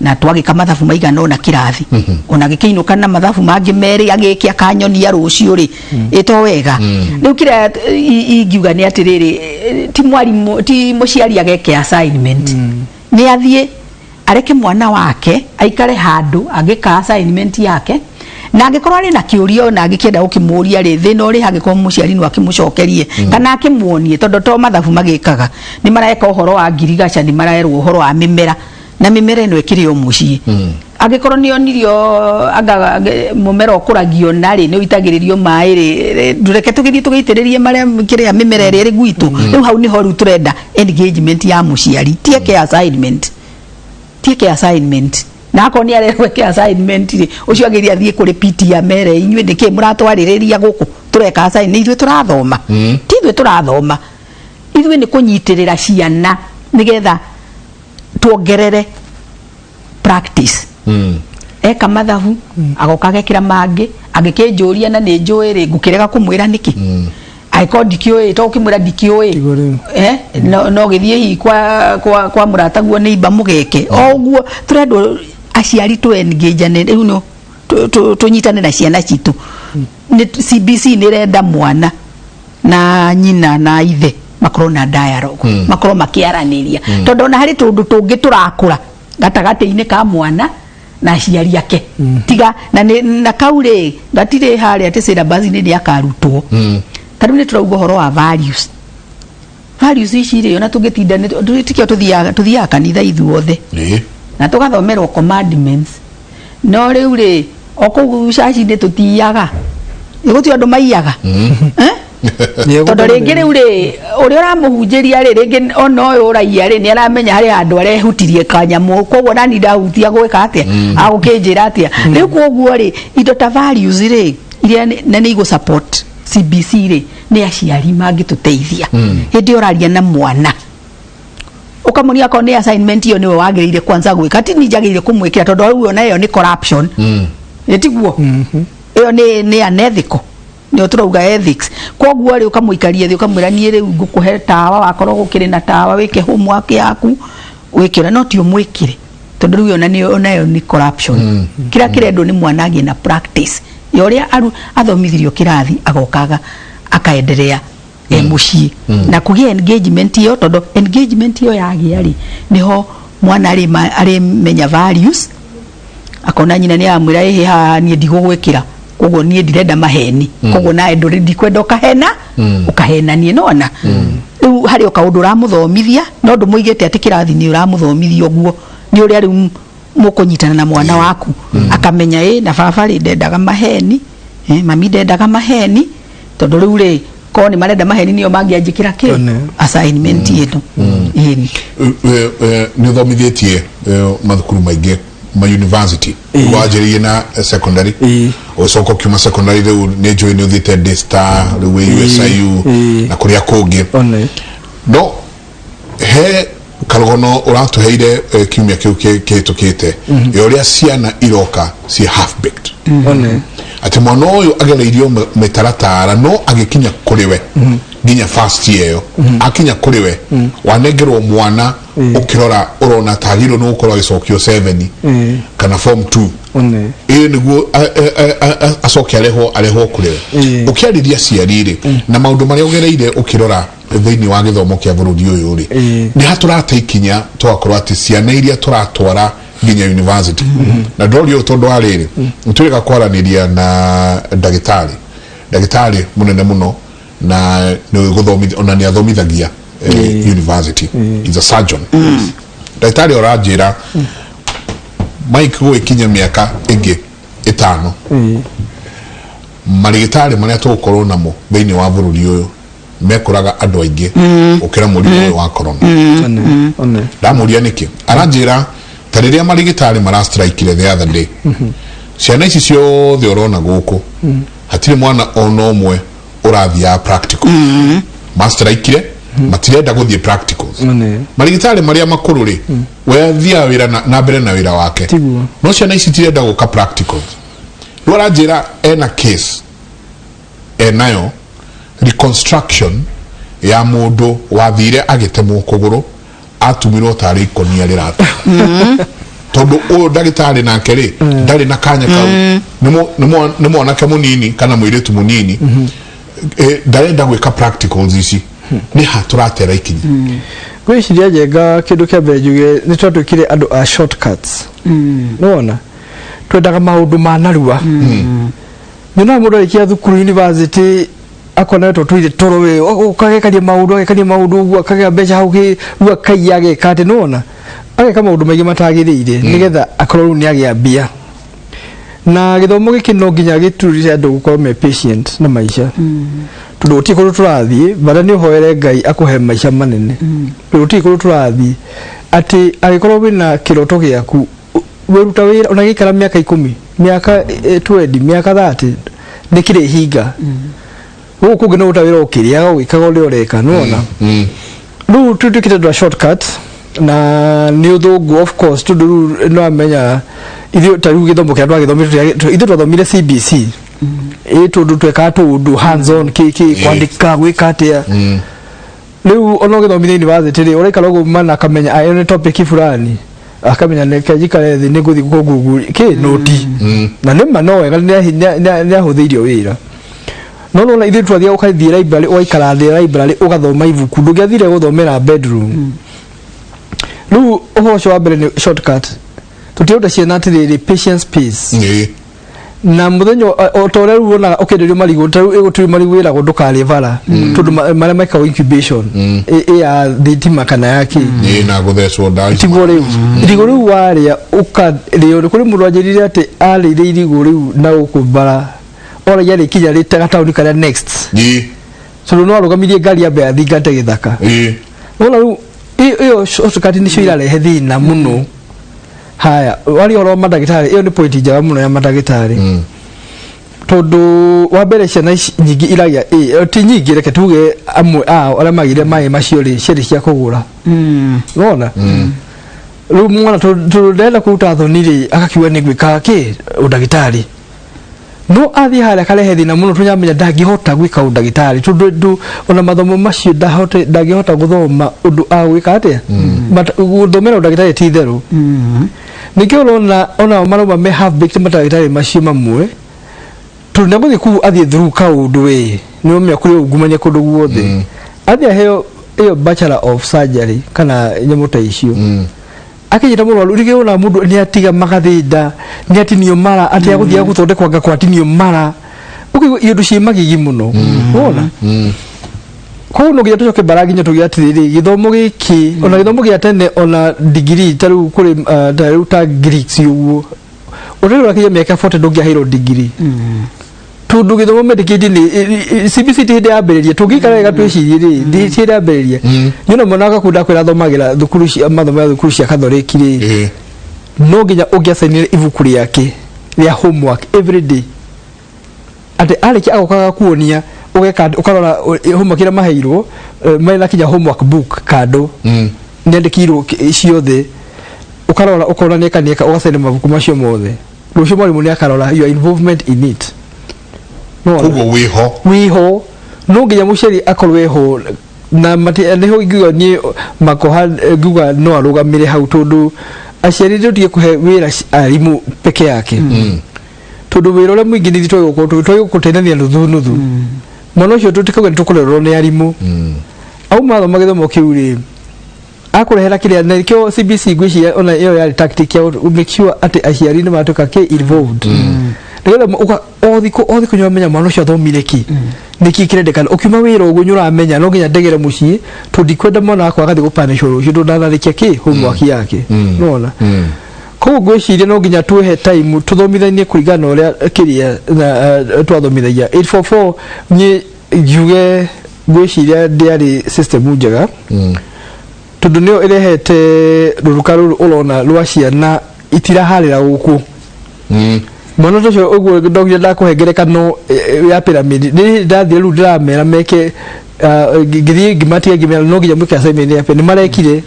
na twagika mathabu maigana ona kirathi ona gikiinuka na mathabu mangi meri agikia kanyonia rucio ri ito wega riu kira ingiuga ni atiriri ti mwarimu ti muciari ageke assignment ni athie areke mwana wake aikare handu agika assignment yake na angikorwo ari na kiurio na angikienda ukimuria ri thina uri hagikorwo muciari no akimucokerie kana akimuonie tondu to mathabu magikaga ni mareka uhoro wa ngirigaca ni maraerwo uhoro wa mimera na mimera ino ikirio mucii agikorwo ni onirio anga mumera okuragio nari ni uitagiririo mai ri ndureke tugithie tugeitiririe maria kiria mimera iri gwitu riu hau ni horu turenda engagement ya muciari tieke assignment na akoni areweke assignment ri ucio agiria thie kuri PTA mere inywe ndike muratwaririria guku tureka assign ithu turathoma tithwe turathoma ithu ni kunyitirira ciana nigetha tuongerere practice eka mathabu agoka kira mangi agikinjuria na ni njui ri ngukirega kumwira niki aiko ndikioi to kimwira ndikioi no githie hi kwa murataguo ni imba mugeke oguo turendo aciari tu engage ne riu no tunyitane na ciana citu ni CBC ni renda mwana na nyina na ithe makorwo na dialogue makorwo makiaraniria tondu na hari tundu tungi turakura gatagati-ini ka mwana na aciari ake tiga na kaure gatire hari ati syllabus ni akarutwo tariu ni turauga horo wa values ici ri ona tungitinda tikio tuthiaga kanitha ithuothe na tugathomerwo commandments no riu ri okugu caci ni tutiaga iguti andu maiyaga tondu ringi riu ri uri uramuhunjiria ri ringi ona uyu uraia ri ni aramenya hari andu arehutirie kanyamu koguo nani ndahutia gwika atia agukinjira atia riu koguo ri indo ta values ri iria na ni go support CBC ri ni aciari mangituteithia hindi uraria na mwana ukamuria ko ni assignment iyo niwe wagirire kwanza gwika ti nijagirire kumwikira tondu uyo nayo ni corruption etiguo iyo ni unethical ni turauga ethics koguo ri ukamuikaria thi ukamwira ni ri ngukuhe tawa wakorwo gukiri na tawa wike homework yaku wikira no ti umwikire tondu riu nayo ni corruption kira kirendo ni mwana agie na practice yoria athomithirio kirathi agokaga akaendelea mucii na kugia engagement iyo tondu engagement iyo yagia ri niho mwana ari menya values akona nyina ni amwira ehe ha ni ndigugwikira koguo ni ndirenda maheni koguo nae nduri ndikwenda ukahena ukahena ni nona riu hari ukaundu uramuthomithia no ndu muigite ati kirathi ni uramuthomithia oguo ni uri riu mukunyitana na mwana waku akamenya na baba ri ndendaga maheni mami ndendaga maheni tondu riu ri ko ni marenda maheni nio mangianjikira ki assignment yetu ni thomithitie mathukuru maingi ma university wajiriye na secondary osoko kuma secondary riu ni join ni uthite Daystar riu USIU na kuria kungi no he karogono uratuheire kiumia kiu kitukite yoria ciana iroka si half baked ati mwana uyu agereirio mitaratara no agikinya kuriwe ginya first year akinya kuriwe wanengerwo mwana ukirora urona tagiro no ukorwa gicokio 7 kana form 2 niguo acokio areho kuriwe ukiarithia ciarire na maundu maria ugereire ukirora thiini wa githomo kia bururi uyu ri ni haturate ikinya twakorwa ati ciana iria turatwara ginya university na ndorio tondu ariri nturika kwaraniria na ndagitari munene muno na ni guthomithia ona ni athomithagia university is a surgeon ndagitari orajira Mike go ikinya miaka ingi 5 marigitari maria tukorwo namo thiini wa bururi uyu mekuraga andu aingi ukira murimu wa corona ndamuria niki aranjira tariria marigitari mara strike the other day ciana ici ciothe urona guku hatire mwana ono umwe urathia practical master ikire matirenda guthie practicals marigitari maria makuru ri we thia wira na mbere na wira wake no ciana ici tirenda guka practicals aranjira ena case enayo reconstruction ya mundu wathire agitemwo kuguru atumirwo tari konia rirata tondu o ndagitari nake ri ndari na kanya kau ni mwanake munini kana muiritu munini ndarenda gwika practicals ici ni haturatera ikinyi gwiciria jenga kindu kia mbere njuge ni twatwikire andu a shortcuts nona twendaga maundu manarua nyona mundu aikia thukuru university akona to twire toro we ukagekaria maundu uguo akagea mbeca hau ki uakaiage kate nona ageka maundu maingi matagirire nigetha akorwo ni agia mbia na githomo giki no nginya giturire andu gukorwo me patient na maisha tundu utikuru turathie bara ni hoere Ngai akuhe maisha manene tundu utikuru turathie ati agikorwo wina kiroto giaku weruta wira unagikara miaka 10 miaka 20 miaka 30 nikire hinga uko gino utawira ukiria wikaga uri ureka nona ru tutikite do shortcut na ni uthugu of course tundu no amenya ithio taru githomo kia twagithomire ithio twathomire CBC tundu tweka tundu hands on ki kwandika gwikatia riu ono githomire university ri ureka logo mana kamenya ayo topic fulani akamenya nekajikare thi niguthi google ki noti na nima no wega ni ahuthirio wira no na ithu twathia ukathie library uikara library ugathoma ibuku ndugathire guthomera bedroom lu uhoco wa mbere ni shortcut tutiuda ciana atiri patience pace na muthenyo otore ruona ukenderio marigo turi marigo ira gundukari vara tundu mara maika incubation ya thitima kana yake na guthecwo ndaci irigo riu waria ukario kuri mundu anjirire ati arire irigo riu na ukubara ora yari kinya rite gatauni kana next so no arugamirie ngari ambe athingate githaka ona riu iyo shortcut ni cio irarehe thina muno haya wali oro madagitari iyo ni point njega muno ya madagitari tondu wa mbere ciana nyingi iragia ti nyingi reke tuge amwe ora magire mai macio ri ciri cia kugura nona riu mwana turenda kuruta thoni ri akakiwa ni gwika ki udagitari no athi hara karehe thina muno tunyamenya ndangihota gwika udagitari tundu ona mathomo macio ndangihota guthoma undu agwika atia guthomera udagitari ti theru nikio ona maroma me half baked matagitari macio mamwe tundu nabwo ku athi through kaundu we ni umya kuri ugumanya kundu guothe athi heo iyo bachelor of surgery kana nyamuta icio akijita muno rige ona mundu ni atiga magathinda ni atinio mara ati aguthia guthondekwa ngakwatinio mara ukigo indu cie magigi muno wona ko no gya tucoke baragi nyo tugia atiriri githomo giki ona githomo gya tene ona degree taru kuri taru ta Greeks yugo orero akiya miaka 40 ndogia hero degree tundu githomo medicate ni CBC tinde yambiririe tungikara wega twicirie ndi tinde yambiririe nyona monaka kunda kwira thomagira thukuru cia mathoma thukuru cia Catholic ri no nginya ugia sainire ibuku riake ria homework every day ate ariki agokaga kuonia ugeka ukarora homework ira maheirwo maina kinya homework book kado nyandikirwo ciothe ukarora ukona neka ugasene mabuku macio mothe rucio mwalimu ni akarora your involvement in it no kugo wiho no nginya muceri akorwe ho na mati neho igwa ni makoha guga no arugamire hau tondu aciari ndio kuhe wira arimu peke yake tondu wira ule mwingi ni twa gutenania nuthu mono cio tutikagwe tukurerwo ni arimu au mathoma githomo kiuri akurehera kiria nekio CBC ngwicia ona iyo ya tactic ya make sure ati aciari ni matuka ke involved nigetha uka othiko nyomenya mwana cio thomire ki niki kirendekana ukiuma wira ugu nyura amenya no nginya ndegere mucii tundikwenda mwana akwa agathi gupanish ucio ndunanarikia ki homework yake nona ko gwiciria no nginya tuhe time tuthomithanie kuringana uria kiria twathomithagia 844 ni juge gwiciria diary system njega tondu nio irehete ruruka ruru urona rwa ciana itiraharira guku mwana tocio uguo ndogira ndakuhengerekano ya pyramid ni ndathie ru ndiramera meke ngithie ngimatia ngimera no nginya mwike assignment ya ni marekire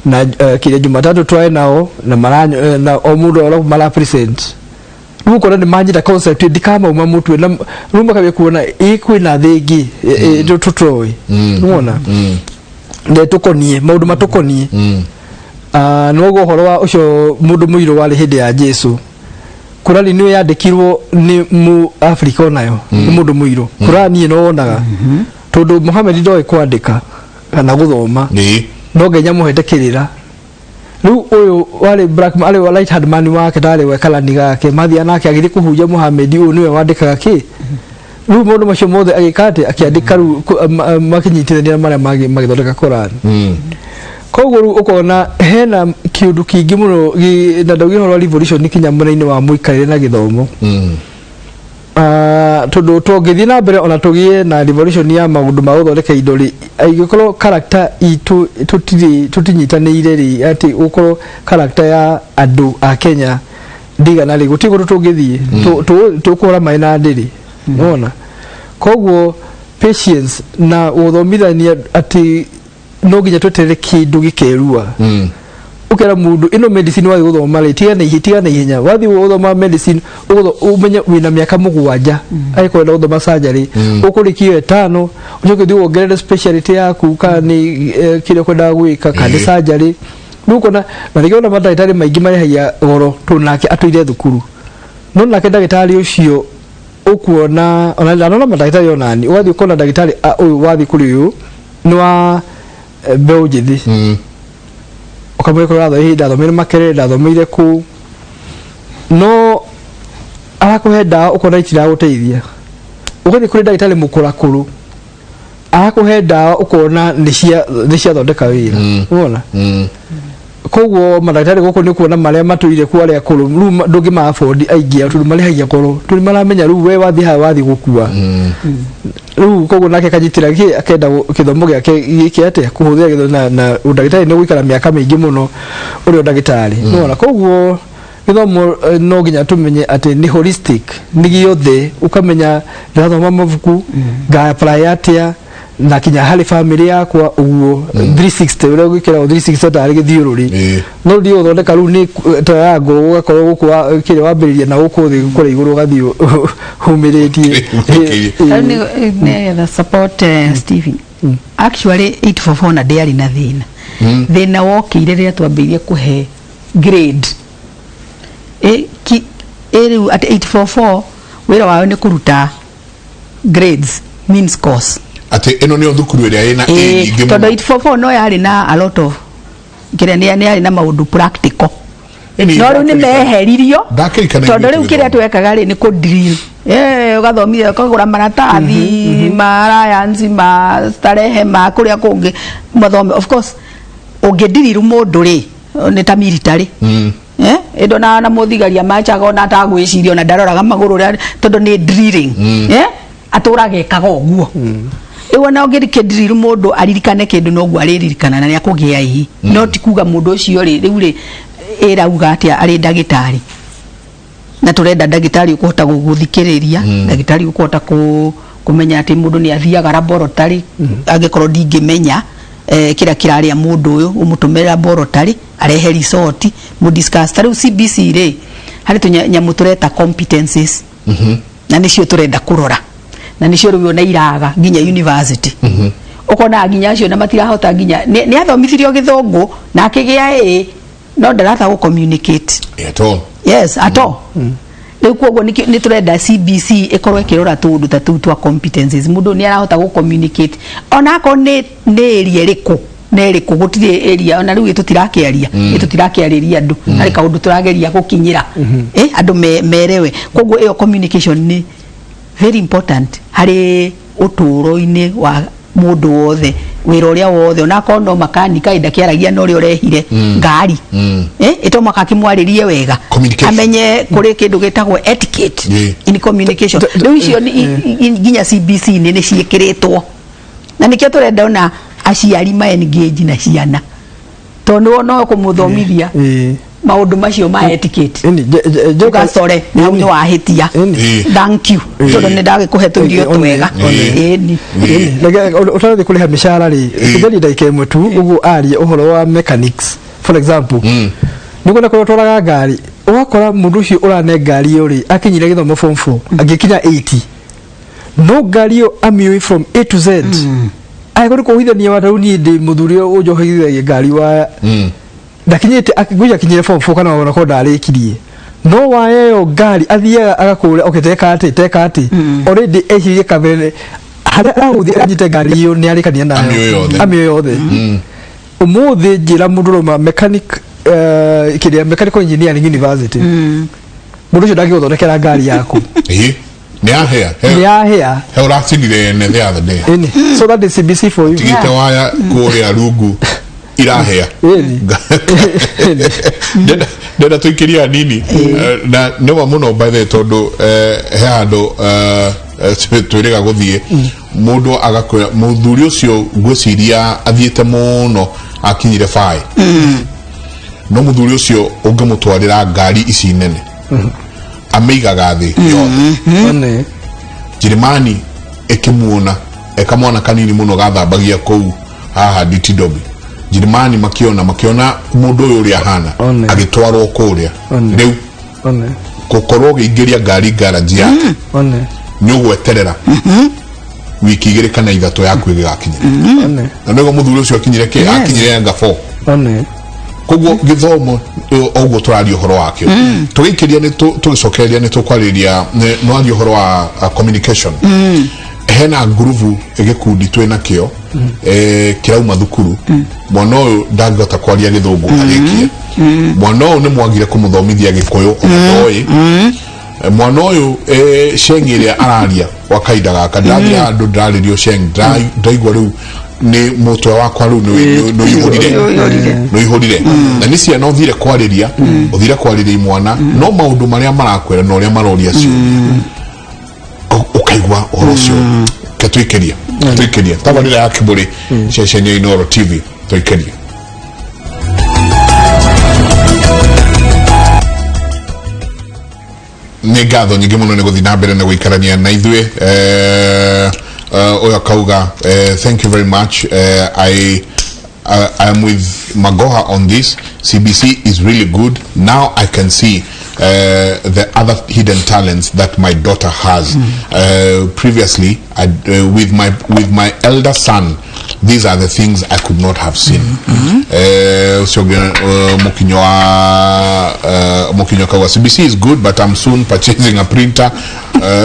na kile Jumatatu twae nao na maranyo na omundo ora mara present ruko ni manjita concept ndikama uma mutwe na rumba kabe kuona ikwina thingi tutroi unaona nde tukonie maundu matukonie no go horo wa ucio mundu muiro wale hindi ya Jesu kurani niwe yandikirwo ni mu Africa nayo ni mundu muiro kurani no onaga tondu Muhammad ndoi kwandika kana guthoma no ngenya muhetekirira riu uyu wale black ale wa light hand man wake dale we kalani gake mathia nake agiri kuhuja Muhammad uyu niwe wandikaga ki riu mundu macio mothe agikate akiandika riu makinyitithania maria magithondeka Quran koguo ukona hena kiundu kingi muno na ndaugi horo revolution kinya mwena-ini wa muikarire na githomo tondu tungithie na mbere ona tugie na revolution ya maundu ma guthondeka indo ri aigikorwo character itu tutinyitanire ri ati ukorwo character ya andu a Kenya ndigana ri gutigo tungithie tukura maina ndiri unaona koguo patience na uthomithania ati no nginya tweterere kindu gikerua ukera mundu ino medicine wathi guthoma ri tiga na ihenya wathi guthoma medicine umenya wina miaka mugwanja aikwenda guthoma surgery ukurikio 5 ucoke thi wongerere specialty yaku kani kile kwenda gwika kandi surgery nuko na rigiona mandagitari maingi marihagia goro tunake atuire thukuru no nake ndagitari ucio ukuona ona mandagitari onani wathi ukona ndagitari uyu wathi kuri uyu nwa beo jithi ukamwe ko ratho hida thomire makere ndathomire ku no arakuhenda ukona itira guteithia ugathi kuri ndagitari mukurakuru arakuhenda ukona ni cia thondeka wira unaona koguo mandagitari guku ni kuona maria matuire ku aria kuru ndungi ma afford aingia tundu mari hagia koro tuli maramenya ru we wathi ha wathi gukua ru koguo nake kanyitira ki akenda kithomo giake giki ate kuhuthia githona na ndagitari ni gwikara miaka mingi muno uri ndagitari unaona koguo githomo no nginya tumenye ati ni holistic ni giothe ukamenya ndathoma mabuku ga apply atia na kinya hali family yakwa uguo 360 ule gwikira 360 tari githiururi no ndio thondeka ru ni tayago ugakorwo guku kire wambiriria na guku thi kure iguru gathi humiritie ne the support Stephen actually 844 na diary na thina wokire ria twambirie kuhe grade riu at 844 wira wao ni kuruta grades means course ati eno ni thukuru iria ina nyingi tondu 844 no yari na a lot of kire ni yari na maundu practical no riu ni meheririo Ndakirikana tondu riu ithuĩ kiria twekaga ri ni ku drill ugathomithia ukagura maratathi marayanzi ma starehe ma kuria kungi mathome of course ungidiriru mundu ri ni ta military endo na muthigaria machaga ona tagwiciria ona ndaroraga maguru tondu ni drilling aturage kaga uguo iwe na ungirikidiriru mundu aririkane kindu no gwa aririkana na ni akugia ihi no tikuga mundu ucio ri riu ri irauga atia ari ndagitari na turenda ndagitari ukuhota guthikiriria ndagitari ukuhota kumenya ati mundu ni athiaga laboratory angikorwo ndingimenya kira kiraria mundu uyu umutumira laboratory arehe resort mu discuss tariu CBC ri hari tunyamu tureta competencies na nicio turenda kurora na nicio riu na iraga nginya university ukona nginya acio na matirahota nginya ni athomithirio githungu na akigia no ndarata go communicate at all yes at all riu koguo ni turenda CBC ikorwe kirora tundu ta twa competencies mundu ni arahota go communicate ona ko ni area riku neriko gutire area ona riu tutirakiaria tutirakiariria andu ari kaundu turageria gukinyira andu merewe koguo iyo communication ni very important hari uturo-ini wa mundu wothe wira uria wothe ona ko no makanika indakiaragia no ri urehire ngari ito makakimwaririe wega amenye kuri kindu gitagwo etiquette in communication riu icio nginya CBC ni ciikiritwo na nikio turenda ona aciari ma engage na ciana tondu no kumuthomithia maundu macio ma etiquette ugasore ni wahitia thank you tondu ni ndagikuhetwo irio twega ni utarathi kuriha mishara ri theri ndaike imwe tu uguo arie uhoro wa mechanics for example niguo nakora turaga ngari ugakora mundu ucio urane ngari iyo ri akinyire githomo form 4 agikinya 80 no ngari iyo amioi from A to Z agora kuhithania wa tauni ndi muthuri ujohithia ngari wa ndakinyite akiguja kinyire form 4 kana wona ko ndarikirie no wayo ngari athiaga agakura okiteka ati already ehirie kabere hada ahuthi anyite ngari iyo ni arikania nayo amio yothe umuthi njira munduruma mechanic kiria mechanical engineering university mundu ucio ndagiguthondekera ngari yaku ni ahea he uratinire ne the other day so that is CBC for you tigite waya kuria rungu irahea ndenda tuikiria nini na newa muno by the tondu he andu twiriga guthie mundu agakwira muthuri ucio gwiciria athiete muno akinyire 5 no muthuri ucio ungemutwarira ngari ici nene ameigaga thi yothe Jirimani ekimuona ekamwana kanini muno gathambagia kou haha DTW Jirimani makiona mundu uyu uri ahana agitwarwo kuria riu gukorwo giingiria ngari garage yake nyugweterera wiki igiri kana ithatu yaku igakinyira na nego muthuri ucio akinyire anga 4 koguo githomo oguo turario horo wakio tugikiria ni tugicokeria ni tukwariria no ario horo wa communication hena groove egikundi twena kio kirauma thukuru mwana uyu ndangota kwaria githungu arikie mwana uyu ni mwagire kumuthomithia gikuyu onoi mwana uyu shengiria araria wakaida gaka ndathia andu ndaririo sheng ndaigwa riu ni mutwe wakwa riu no ihurire na ni ciana uthire kwariria mwana no maundu maria marakwira no ria maroria cio ukaigwa orocio katwikeria tabarira ya kiburi ceceni Inoro TV twikeria ni ngatho nyingi muno ni guthina mbere na guikarania na ithue oya kauga thank you very much I am with Magoha on this. CBC is really good. Now I can see the other hidden talents that my daughter has. Previously, with my elder son, these are the things I could not have seen. So Mokinyo kawa CBC is good, but I'm soon purchasing a printer.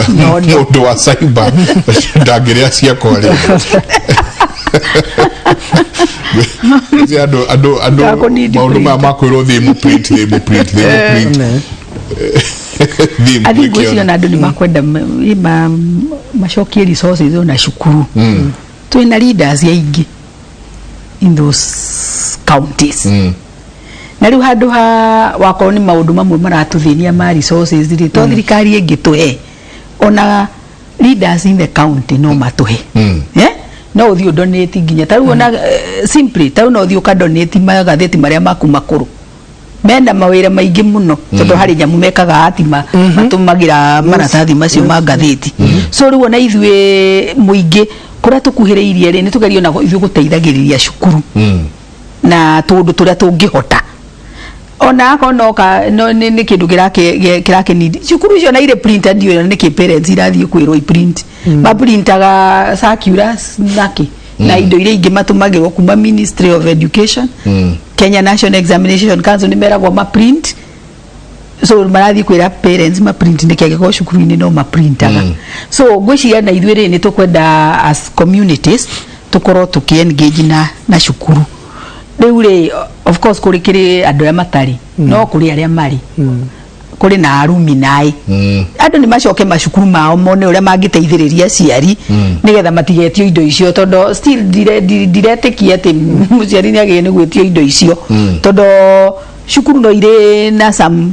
No. Cyber. ado maundu makwirwo thimu print athi gwĩciria na andũ nĩ makwenda macokie resources na cukuru twĩna leaders aingĩ in those counties na rĩu handũ ha wakorwo nĩ maũndũ mamwe maratũthĩnia ma resources rĩ to thirikari ĩngĩtũhe ona leaders in the county no matũhe no ũthiĩ donate nginya ta rĩu ona simply ta rĩu no ũthiĩ ũka-donate magathĩti marĩa maku makũrũ mena mawĩra maingĩ mũno tondũ harĩ nyamũ mekaga atima matũmagĩra maratathi macio ma ngathĩti so rĩu ona ithuĩ mũingĩ kũrĩa tũkuhĩrĩirie rĩ nĩ tũgerio na ithuĩ gũteithagĩrĩria cukuru na tũndũ tũrĩa tũngĩhota ona akonoka nĩ kĩndũ kĩrakenidi cukuru icio na irĩ printer ndio na nĩkĩ parents irathiĩ kwĩrwo i-print maprintaga circulars nake na indo iria ingĩ matũmagĩrwo kuma Ministry of Education Kenya National Examination Council nĩ meragwo ma-print so marathiĩ kwĩra parents ma-print nĩkĩagĩkorwo cukuru-inĩ no maprintaga so ngwĩciria na ithuĩ rĩ nĩ tũkwenda as communities tũkorwo tũkĩ-engage na cukuru rĩu rĩ of course kũrĩ kĩrĩ andũ arĩa matarĩ no kũrĩ arĩa marĩ kũrĩ na alumni andũ nĩ macoke macukuru mao mone ũrĩa mangĩteithĩrĩria ciari nĩgetha matigetio indo icio tondũ still ndiretĩkia atĩ mũciari nĩ agĩrĩire nĩ gwĩtio indo icio tondũ cukuru no irĩ na some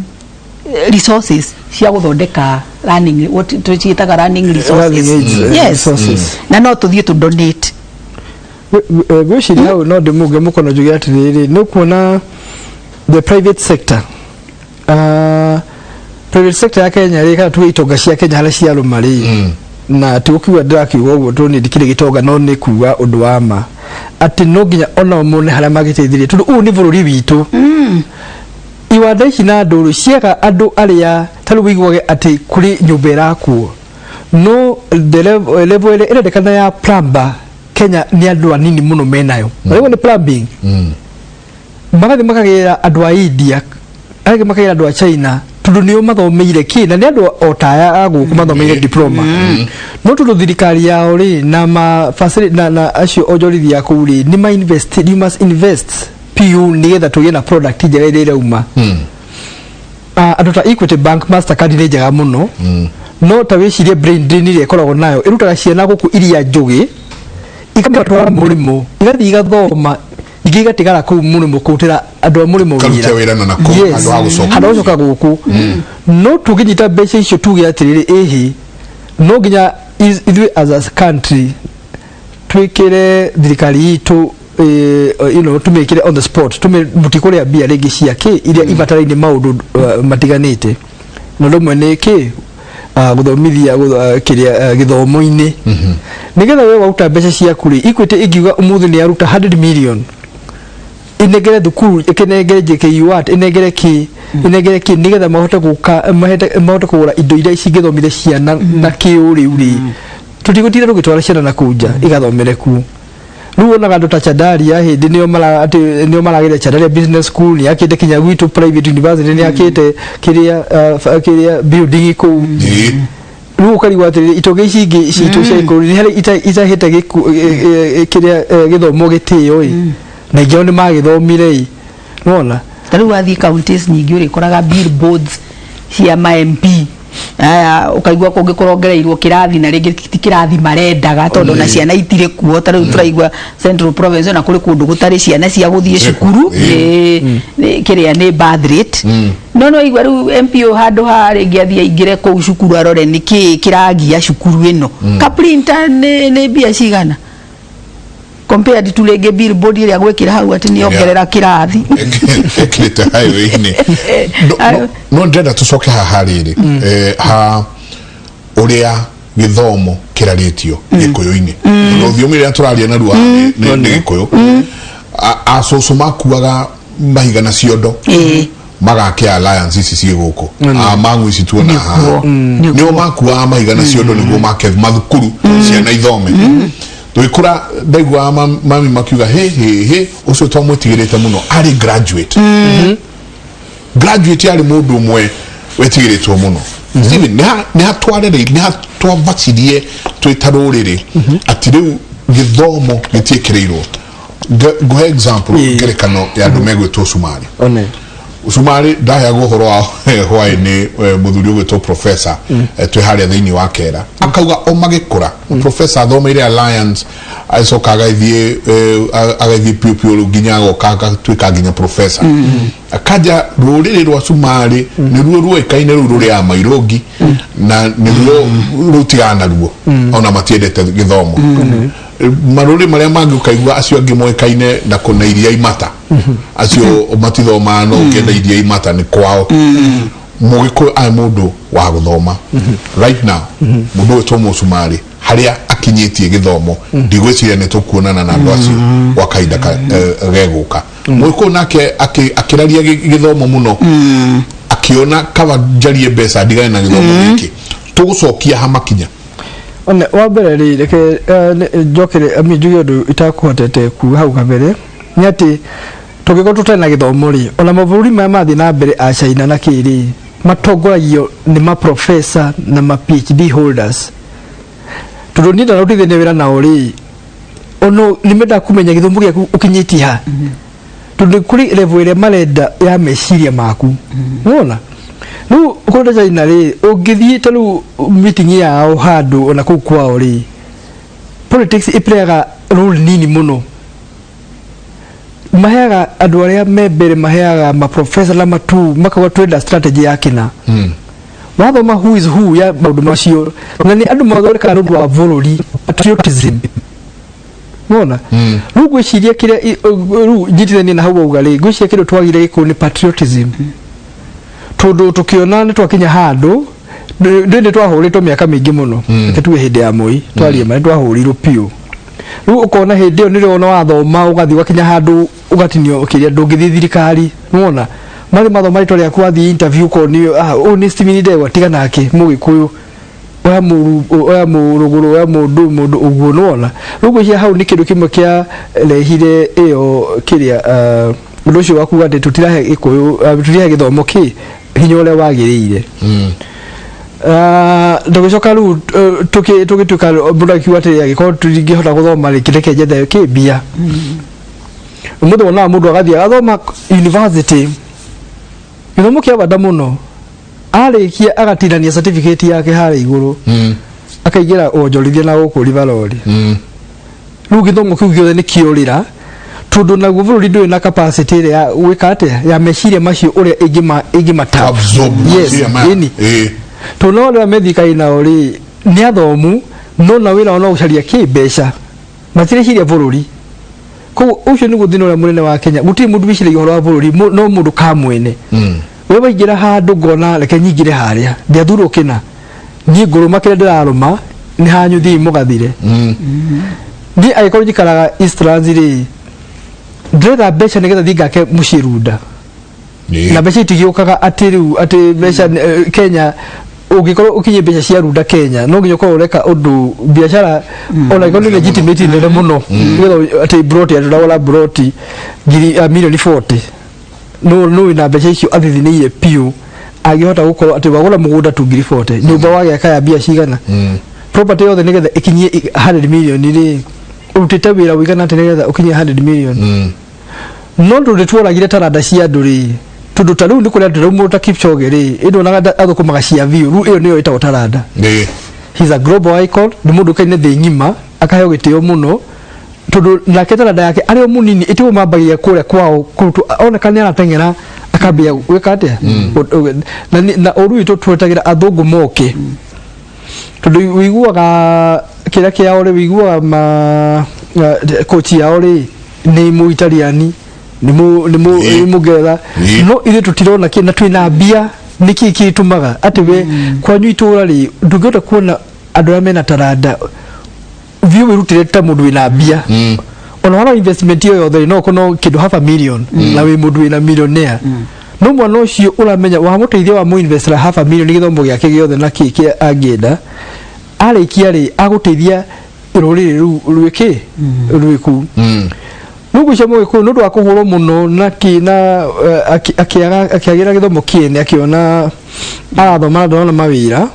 resources cia gũthondeka learning what tũciĩtaga learning resources na no tũthiĩ tũ donate gwĩciria hau no ndĩmũge mũkono njuge atĩrĩrĩ nĩ kuona the private sector private sector ya Kenya rĩ kana tuge itonga cia Kenya harĩa ciarũma rĩ na tũkiuga ndĩrakiuga ũguo tondũ nĩ ndikire gĩtonga no nĩ kuga ũndũ wa ma atĩ no nginya ona mone harĩa magĩteithĩrĩria tondũ ũũ nĩ bũrũri witũ iwanda ici na ndũrũ ciaga andũ arĩa tarĩ wĩiguage atĩ kũrĩ nyũmba ĩrakuo no the level ĩrendekana ya plumber Kenya ni andũ anini muno menayo rĩu ni plumbing magathi makagĩra andũ a India arĩngĩ makagĩra andũ a China tondũ nĩo mathomeire kĩ na nĩ andũ o taya agũkũ mathomeire diploma no tondũ thirikari yao rĩ na facility na acio onjorithia kũu rĩ nĩ ma invest you must invest PU nĩgetha tũgĩe na product njega ĩrĩa ĩrauma andũ ta Equity Bank Mastercard nĩ njega mũno no ta wĩcirie brain drain ĩrĩa ĩkoragwo nayo ĩrutaga ciana gũkũ iria njũgĩ ikamĩtwara mũrĩmo igathiĩ igathoma ingĩ igatigara kũu mũrĩmo kũrutĩra andũ a mũrĩmo wĩra handũ gũcoka gũkũ no tũngĩnyita mbeca icio tuge atĩrĩrĩ ĩhĩ no nginya ithuĩ as a country twĩkĩre thirikari itũ tumĩkĩre on the spot tũmĩbuti kũrĩa mbia rĩngĩ ciake iria ibataraine maũndũ matiganĩte na rĩmwe nĩ kĩ gũthomithia kĩrĩa gĩthomo-inĩ nĩgetha we waruta mbeca ciaku rĩ Equity ĩngiuga ũmũthĩ nĩ yaruta 100 million inegere thukuru ikenegere JKUAT inegere kĩ nĩgetha mahote kũgũra indo iria cingĩthomithia ciana na kĩũrĩu rĩ tũtigũtinda tũgĩtwara ciana na kũu nja igathomere kuo rĩu onaga andũ ta Chandaria hĩndĩ nĩo maragĩre Chandaria Business School nĩ akĩte kinya gwitũ private university nĩ akĩte kĩrĩa building kũu rĩu ũkarigwo atĩrĩrĩ itonga ici ingĩ citũ cia igũrũ nĩ harĩ itahĩte kĩrĩa gĩthomo gĩtĩo na ingĩ nĩ magĩthomire nona ta rĩu wathiĩ counties nyingĩ ũrĩkoraga billboards cia ma-MP ukaigua kũngĩkũrongereirwo kĩrathi na rĩngĩ ti kĩrathi marendaga tondũ na ciana itirĩ kuo ta rĩu tũraigua Central Province na kũrĩ kũndũ gũtarĩ ciana cia gũthiĩ cukuru kĩrĩa nĩ birth rate no igua rĩu MP handũ ha rĩngĩ athiĩ aingĩre kũu cukuru arore nĩkĩ kĩragia cukuru ĩno ka printer nĩ mbia cigana compared to rĩngĩ billboard ĩrĩa gwĩkĩra hau atĩ nĩongerera kĩrathi ekĩrĩte highway-inĩ no ndĩrenda tũcoke haha rĩrĩ ha ũrĩa gĩthomo kĩrarĩtio gĩkũyũ-inĩ no thiomi rĩrĩa tũraria narua nĩ gĩkũyũ acũcũ makuaga mahiga na ciondo magakĩa alliance ici ciĩ gũkũ mang'u ici tuona haha nĩo makuaga mahiga na ciondo nĩguo make mathukuru ciana ithome twikura ndaigua mami makiuga he ucio twamũtigĩrĩte mũno ari graduate graduate ari mũndũ ũmwe wetigĩrĩtwo mũno Steven nĩ hatwarĩrĩ nĩ hatwambacirie twĩta rũrĩrĩ atĩ rĩu githomo gitiekereirwo go example ngerekano ya ndomego to sumari sumari ndaya guhoro wa hwae ni muthuri ugwitwo professor twe haria thiini wa kera akauga o magikura professor thomeire alliance aicoka agaithie piu ginya goka twika ginya professor akaja ruriri rwa sumari niruo ruikaine ruri ya mairogi na niruo rutigana ruo ona matiendete githomo maruri maria mangi ukaigua acio angi moikaine na kuna iria imata acio matithoma no ngenda iria imata ni kwao mugiko ai mundu wa guthoma right now mundu wetu musumari haria akinyitie githomo ndigwiciria ni tukuonana na andu acio wa kaida geguka mugiko nake akiraria githomo muno akiona kaba jarie besa ndigane na githomo giki tugucokia hamakinya one wambere ri reke njokere amijugio ndu itakuhotete ku hau kabere nyati tugiko tutena githomo ri ona maburi maya mathi na mbere a China na kiri matongoragio ni ma professor na ma PhD holders turunida na utithene wira na ori ono nimenda kumenya githomo giaku ukinyiti ha tundu kuri level ile marenda ya meciria maku wona no ukoda China ri ungithie taru meeting yao handu ona ku kwao ri politics ipreaga role nini muno maheaga andu aria membere maheaga ma professor la matu makawa trade strategy yakina wathoma who is who ya maundu macio na ni andu mathoreka rundu wa bururi patriotism wona rugo ciria kiria ru njitithani na hau ugari gwiciria kindu twagire giko ni patriotism tondu tukiona ni twakinya handu ndinde twahuritwo miaka mingi muno tuwe hindi ya moi twarie mari twahurirwo piu ru ukona hindi yo nire ona wathoma ugathi wakinya handu ugatinio kiria ndungithi thirikari wona mari mathoma ritwa riaku wathi interview ko ni honest minide watiga nake mugikuyu oya muruguru oya mundu uguo wona rugo cia hau ni kindu kimwe kia lehire iyo kiria undu ucio wakuga ati tutirahe ikuyu tutirahe githomo ki hinya uria wagiriire ndogicoka ru tugituka mundu akiuga ati agiko turingihota guthoma rikireke jethe kibia mundu ona mundu agathie athoma university githomo kia bada muno arikia agatinania certificate yake hari iguru akaigira onjorithia na gukuri barori ru githomo kiu giothe ni kiurira tondu na bururi ndu na capacity ya wikate ya meciria macio uria ingimata yes ini tono ria methika ina ori ni athomu no na wira ona ucaria kibeca matire ciria bururi ko ucio ni guthinura munene wa Kenya guti mundu bicire ihoro wa bururi no mundu ka mwene we waingira handu ngona reke nyingire haria ndiathuro kina ni nguru makire ndiraruma ni hanyuthi mugathire ni agikoro jikaraga Eastlands ri ndretha beca nigetha thingake mucirunda na beca itigiukaga atiru ati beca Kenya ugikoro ukinye beca cia runda Kenya no nginya ko ureka undu biashara ona ikono legitimate nene muno nigetha ati broti wala broti ngiri milioni 40 no ina beca icio athithiniye piu agihota gukorwo ati wagura mugunda tu ngiri 40 nyumba wage akaya bia cigana property yothe nigetha ikinye 100 million ri utite wira wigana ati nigetha ukinye 100 million no ndu tworagire taranda cia nduri tundu taru ndi kuria nduru muta Kipchoge ri indo naga athukumaga cia view ru iyo niyo itago taranda he's a global icon ni mundu kaine thi ngima akaheo gitio muno tundu na taranda yake ari munini itiwo mambagia kuria kwao kurutu ona kani aratengera akambia gwika atia na oru itu twetagira athungu moke tundu wiguaga kira kia ore wiguaga ma coach ya ore ni mu Italiani ni mu getha no ile tutirona kina twina bia niki kitumaga ati we kwanyu itura ri ndugota kuona andu amena taranda view irutire ta mundu ina bia ona wana investment yo yothe no kono kindu $500,000 na we mundu ina millionaire no mwana ucio uramenya wa muteithia wa mu investor $500,000 githomo giake giothe na kiki angenda arikia ri aguteithia irorire ruiki ruiku nugu chamo ko ndu akuhoro muno na kina akiagira githomo kiene akiona athoma ndona mawira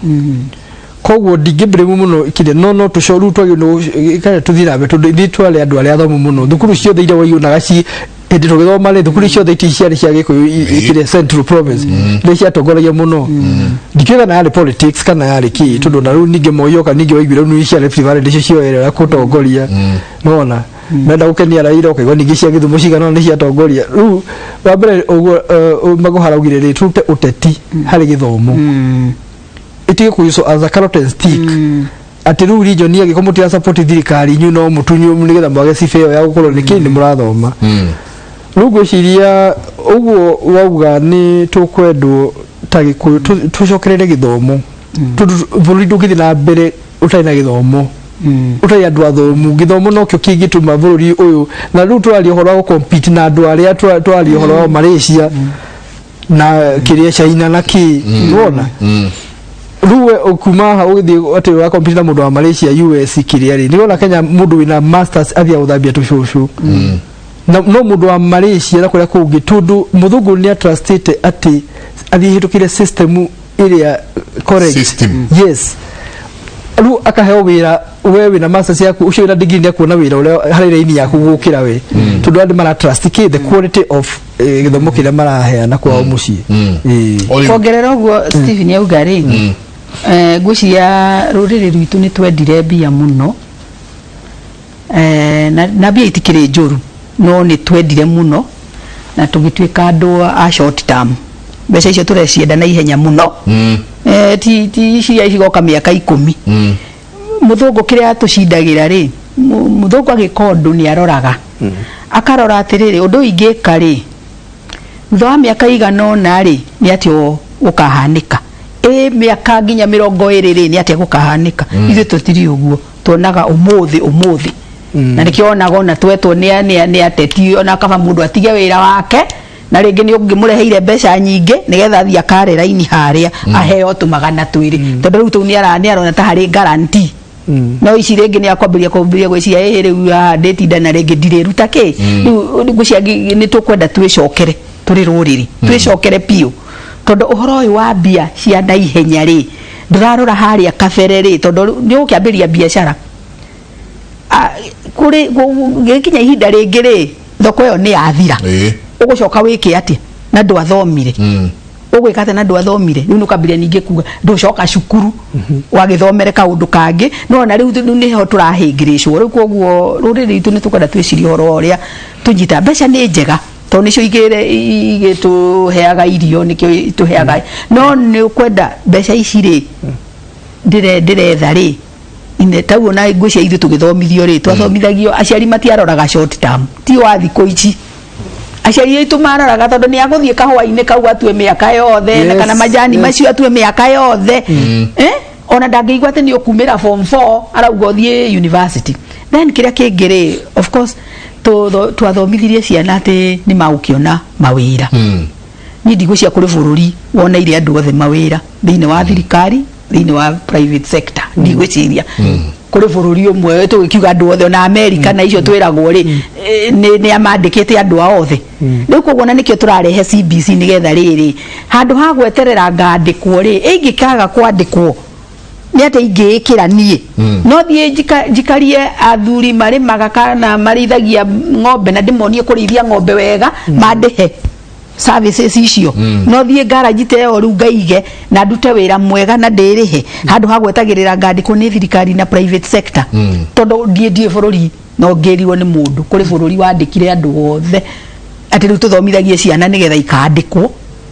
koguo ndingĩblame muno kire no tucoru twagio no ikare tuthira be tondu itwale andu aria athomu muno thukuru ciothe iria waionaga ci hindi tugithoma ri thukuru ciothe iti ciarĩ cia Gikuyu ikire Central Province nĩ ciatongoragia muno ndikiuga na yari politics kana yari ki tondu na riu ninge moyoka ninge waiguire nu cia Rift Valley ndicio cioerera kutongoria nona menda gukenia Raila ukaigwa ninge cia Githumo cigana nĩ ciatongoria riu wa mbere uguo maguharaugire ri tute uteti hari githomo itige kuiso as a carrot and stick ati riu region ya Gikumu tia support thirikari nyu no mutunyu nigetha mwage cibeo ya gukorwo ni kindi murathoma riu gwiciria uguo wauga ni tukwendwo ta Gikuyu tucokerere githomo bũrũri ndũngĩthiĩ na mbere ũtarĩ na gĩthomo ũtarĩ andũ athomu gĩthomo nokĩo kĩngĩtũma bũrũri ũyũ na rĩu twaria ũhoro wa compete na andũ arĩa twaria ũhoro wa Malaysia na kĩrĩa China na kĩ wona ruwe ukuma ha ũgĩthiĩ atĩ wa compete na mũndũ wa Malaysia US kĩrĩa rĩ nĩwona Kenya mũndũ wĩna masters athia gũthambia tũcũcũ no mũndũ wa Malaysia na kũrĩa kũngĩ tondũ mũthũngũ nĩ trusted atĩ athiĩhĩtũkire system ĩrĩa correct system yes ru akaheo wira wewe na masters yaku ucio wira degree nĩ kuona wira ũrĩa harĩ raini yaku gũkĩra we tondũ andũ mara trust the quality of gĩthomo kĩrĩa maraheana kwa mũciĩ kuongerera ũguo Stephen yauga rĩ ngwĩciria rũrĩrĩ rwitũ nĩ twendire mbia mũno na mbia itikĩrĩ njũru no nĩ twendire mũno na tũgĩtuĩka andũ a short term mbeca icio tũrecienda na ihenya mũno ti cia igoka mĩaka 10 mũthũngũ kĩrĩa tũcindagĩra rĩ mũthũngũ agĩka ũndũ nĩ aroraga akarora atĩrĩrĩ ũndũ ingĩka rĩ thutha wa mĩaka igana ũna rĩ nĩ atĩ ũkahanĩka mĩaka nginya 20 rĩ nĩ atĩ gũkahanĩka ithuĩ tũtirĩ ũguo tuonaga ũmũthĩ na nĩkĩonaga ona twetwo nĩ ateti ona kaba mũndũ atige wĩra wake na rĩngĩ nĩ ũngĩmũreheire mbeca nyingĩ nĩgetha athiĩ akare raini harĩa aheo tũmagana twĩrĩ tondũ rĩu tũu nĩ arona ta harĩ guarantee no ici rĩngĩ nĩ akwambĩrĩria gwĩciria rĩu ndĩtinda na rĩngĩ ndirĩruta kĩ rĩu ngwĩciria nĩ tũkwenda twĩcokere tũrĩ rũrĩrĩ twĩcokere piũ tondũ ũhoro ũyũ wa mbia cia na ihenya rĩ ndũrarora harĩa kabere rĩ tondũ nĩ ũkĩambĩrĩria biacara kũrĩ gĩkinya ihinda rĩngĩ rĩ thoko ĩyo nĩ yathira ũgũcoka wĩke atĩ na ndwathomire ũgwĩka atĩ na ndwathomire rĩu nũkambĩrĩria ningĩ kuga ndũcoka cukuru wagĩthomere kaũndũ kangĩ no na rĩu nĩho tũrahĩngĩrĩcwo rĩu koguo rũrĩrĩ rwitũ nĩ tũkwenda twĩcirie ũhoro ũrĩa tũnyita mbeca nĩ njega tondũ nĩcio igĩtũheaga irio nĩkĩo itũheaga no nĩ ũkwenda mbeca ici rĩ ndĩretha rĩ taguo na ngwĩcia ithuĩ tũgĩthomithio rĩ twathomithagio aciari matiaroraga short term ti wa thikũ ici aciari aitũ maroraga tondũ nĩ agũthiĩ kahũa-inĩ kau atue mĩaka yothe kana majani macio atue mĩaka yothe ona ndangĩigua atĩ nĩ ũkumĩra form 4 arauga ũthiĩ university then kĩrĩa kĩngĩ rĩ of course twathomithirie ciana atĩ nĩ magũkĩona mawĩra niĩ ndigwĩciria kũrĩ bũrũri woneire andũ othe mawĩra thĩinĩ wa thirikari thĩinĩ wa private sector ndigwĩciria kũrĩ bũrũri ũmwe tũgĩkiuga andũ othe ona America na icio twĩragwo rĩ nĩ amandĩkĩte andũ aothe rĩu koguo na nĩkĩo tũrarehe CBC nĩgetha rĩrĩ handũ ha gweterera ngandĩkwo rĩ ĩngĩkaga kwandĩkwo nĩ atĩ ingĩĩkĩra niĩ no thiĩ njikarie athuri marĩmaga kana marĩithagia ng'ombe na ndĩmonie kũrĩithia ng'ombe wega mandĩhe services icio no thiĩ garage teo rĩu ngaige na ndute wĩra mwega na ndĩrĩhe handũ ha gwetagĩrĩra ngandĩkwo nĩ thirikari na private sector tondũ ndiĩ bũrũri no ngĩrirwo nĩ mũndũ kũrĩ bũrũri wandĩkire andũ othe atĩ rĩu tũthomithagie ciana nĩgetha ikandĩkwo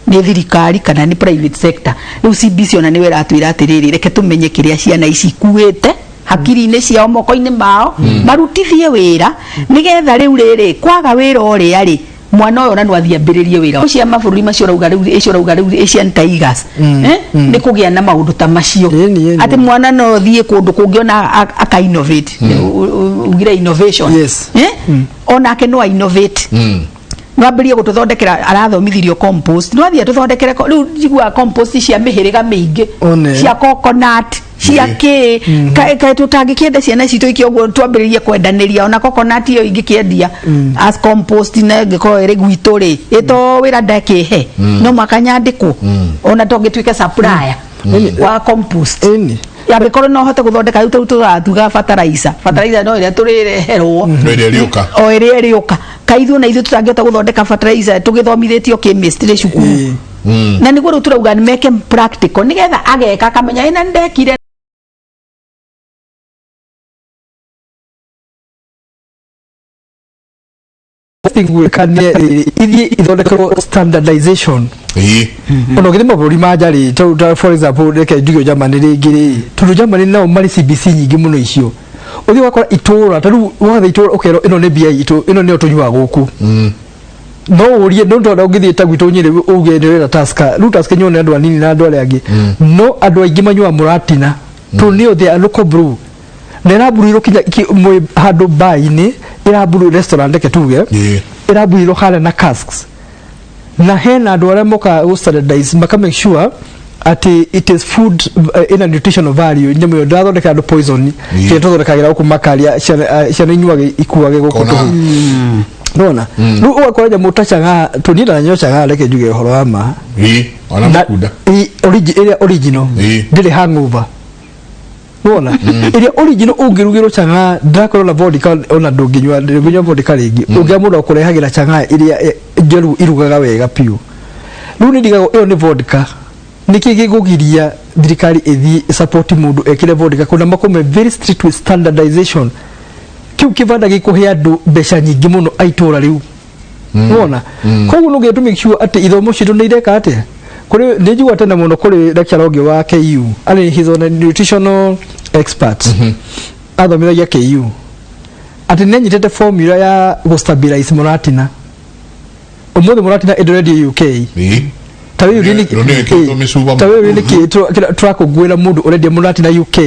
nĩ thirikari kana nĩ private sector rĩu CBC ona nĩ wĩra atwĩra atĩrĩrĩ reke tũmenye kĩrĩa ciana ici ikuĩte hakiri-inĩ ciao moko-inĩ mao marutithie wĩra nĩgetha rĩu rĩrĩ kwaga wĩra ũrĩa rĩ mwana ũyũ no athiĩ ambĩrĩrie wĩra ũcio mabũrũri macio rauga rĩu Asian Tigers nĩ kũgĩa na maũndũ ta macio atĩ mwana no thiĩ kũndũ kũngĩ ona aka innovate ugire innovation onake no innovate ngambĩrĩrie gũtũthondekera arathomithirio compost no athiĩ tũthondekere rĩu njiguaga compost cia mĩhĩrĩga mĩingĩ cia coconut cia kĩ kaĩ tũtangĩkĩenda ciana citũ iki ũguo twambĩrĩrie kwendanĩria ona coconut ĩyo ingĩkĩendia as compost na ĩngĩkorwo ĩrĩ gwitũ rĩ ĩto wĩra ndakĩhe no makanyandĩkwo ona tũngĩtuĩke supplier wa compost ya ngĩkorwo no hote gũthondeka rĩu tũgatuga fertilizer no ĩrĩa tũrĩreherwo ĩrĩa ĩrĩũka kaithuĩ na ithuĩ tũtangĩhota gũthondeka fertilizer tũgĩthomithĩtio chemistry cukuru na nĩguo rĩu tũrauga nĩ meke practical nĩgetha ageka akamenya ĩna ndekire ithondekerwo standardization ono githima bũrũri manjarĩ for example reke njuge Germany rĩngĩ tondũ Germany nao marĩ CBC nyingĩ mũno icio ũthiĩ wakora itũũra tarĩu wathe itũũra ũkerwo ĩno nĩ mbia itũ ĩno nĩyo tũnyuaga gũkũ no ũrie ndũntona ũngĩthiĩ ta gwitũ Nyĩrĩ uge nĩwĩra Tusker rĩu Tusker nyuo nĩ andũ anini na andũ arĩa angĩ no andũ aingĩ manyuaga mũratina tondũ nĩyo the local brew na ĩramburuirwo kinya handũ bar-inĩ ĩramburuirwo restaurant reke tuge ĩramburuirwo harĩa na casks na hena andũ arĩa moka gũ-standardize maka make sure ati it is food in a nutritional value nyamũ ĩyo ndathondeka andũ poison kĩrĩa tũthondekagĩra gũkũ makaria ciana inyuage ikuage gũkũ nona rĩu ũgakora nyamũ ta chang'aa tũnina na nyoo chang'aa reke njuge ũhoro wa ma ona makunda ĩrĩa original ndĩrĩ hangover nona ĩrĩa original ũngĩrugĩrwo chang'aa ndakorwo na vodka ona ndũngĩnyua vodka rĩngĩ ũngĩamũra kũrehagĩra chang'aa ĩrĩa njeru irugaga wega piũ rĩu nĩ ndigagwo ĩyo nĩ vodka nĩkĩ gĩgũgiria thirikari ĩthiĩ support mũndũ ekĩre vodka kuna makome very strict with standardization kiu kibanda gikuhe andu mbeca nyingi muno aitora riu wona koguo no getu make sure ati ithomo citu ni ireka atia kuri nijua tena muno kuri lecturer ũngĩ wa KU ali his own nutritional expert athomithagia KU ati nenyitete formula ya gustabilize mũratina umuthi mũratina endoredi UK tawe rini ki turakugwira mundu urendia mũratina UK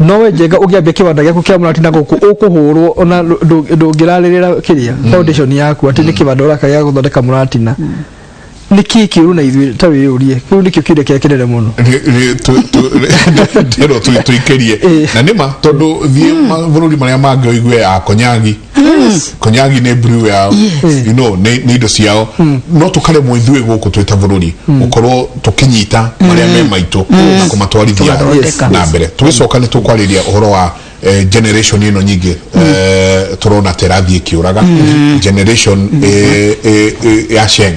nowe njega ũgĩambia kĩwanda gĩaku kĩa mũratina gũkũ ũkũhũrwo ona ndũngĩrarĩrĩra kĩrĩa foundation yaku ati nĩ kĩwanda ũraka gĩa gũthondeka mũratina niki kiuru na ithuĩ tawe yũrie kĩu nikio kĩrĩa kĩa kĩnene mũno ndero tuikerie na nima tondu thie mabũrũri marĩa mangĩ oigue ya konyagi konyagi nĩ brew ya you know nĩ indo ciao no tukaremwo ithuĩ gũkũ twĩta bũrũri gũkorwo tukinyita marĩa me maitũ na kũmatwarithia na mbere tũgicoka nĩ tũkwarĩria ũhoro wa generation ĩno nyingĩ turona terathiĩ kĩũraga generation ya Sheng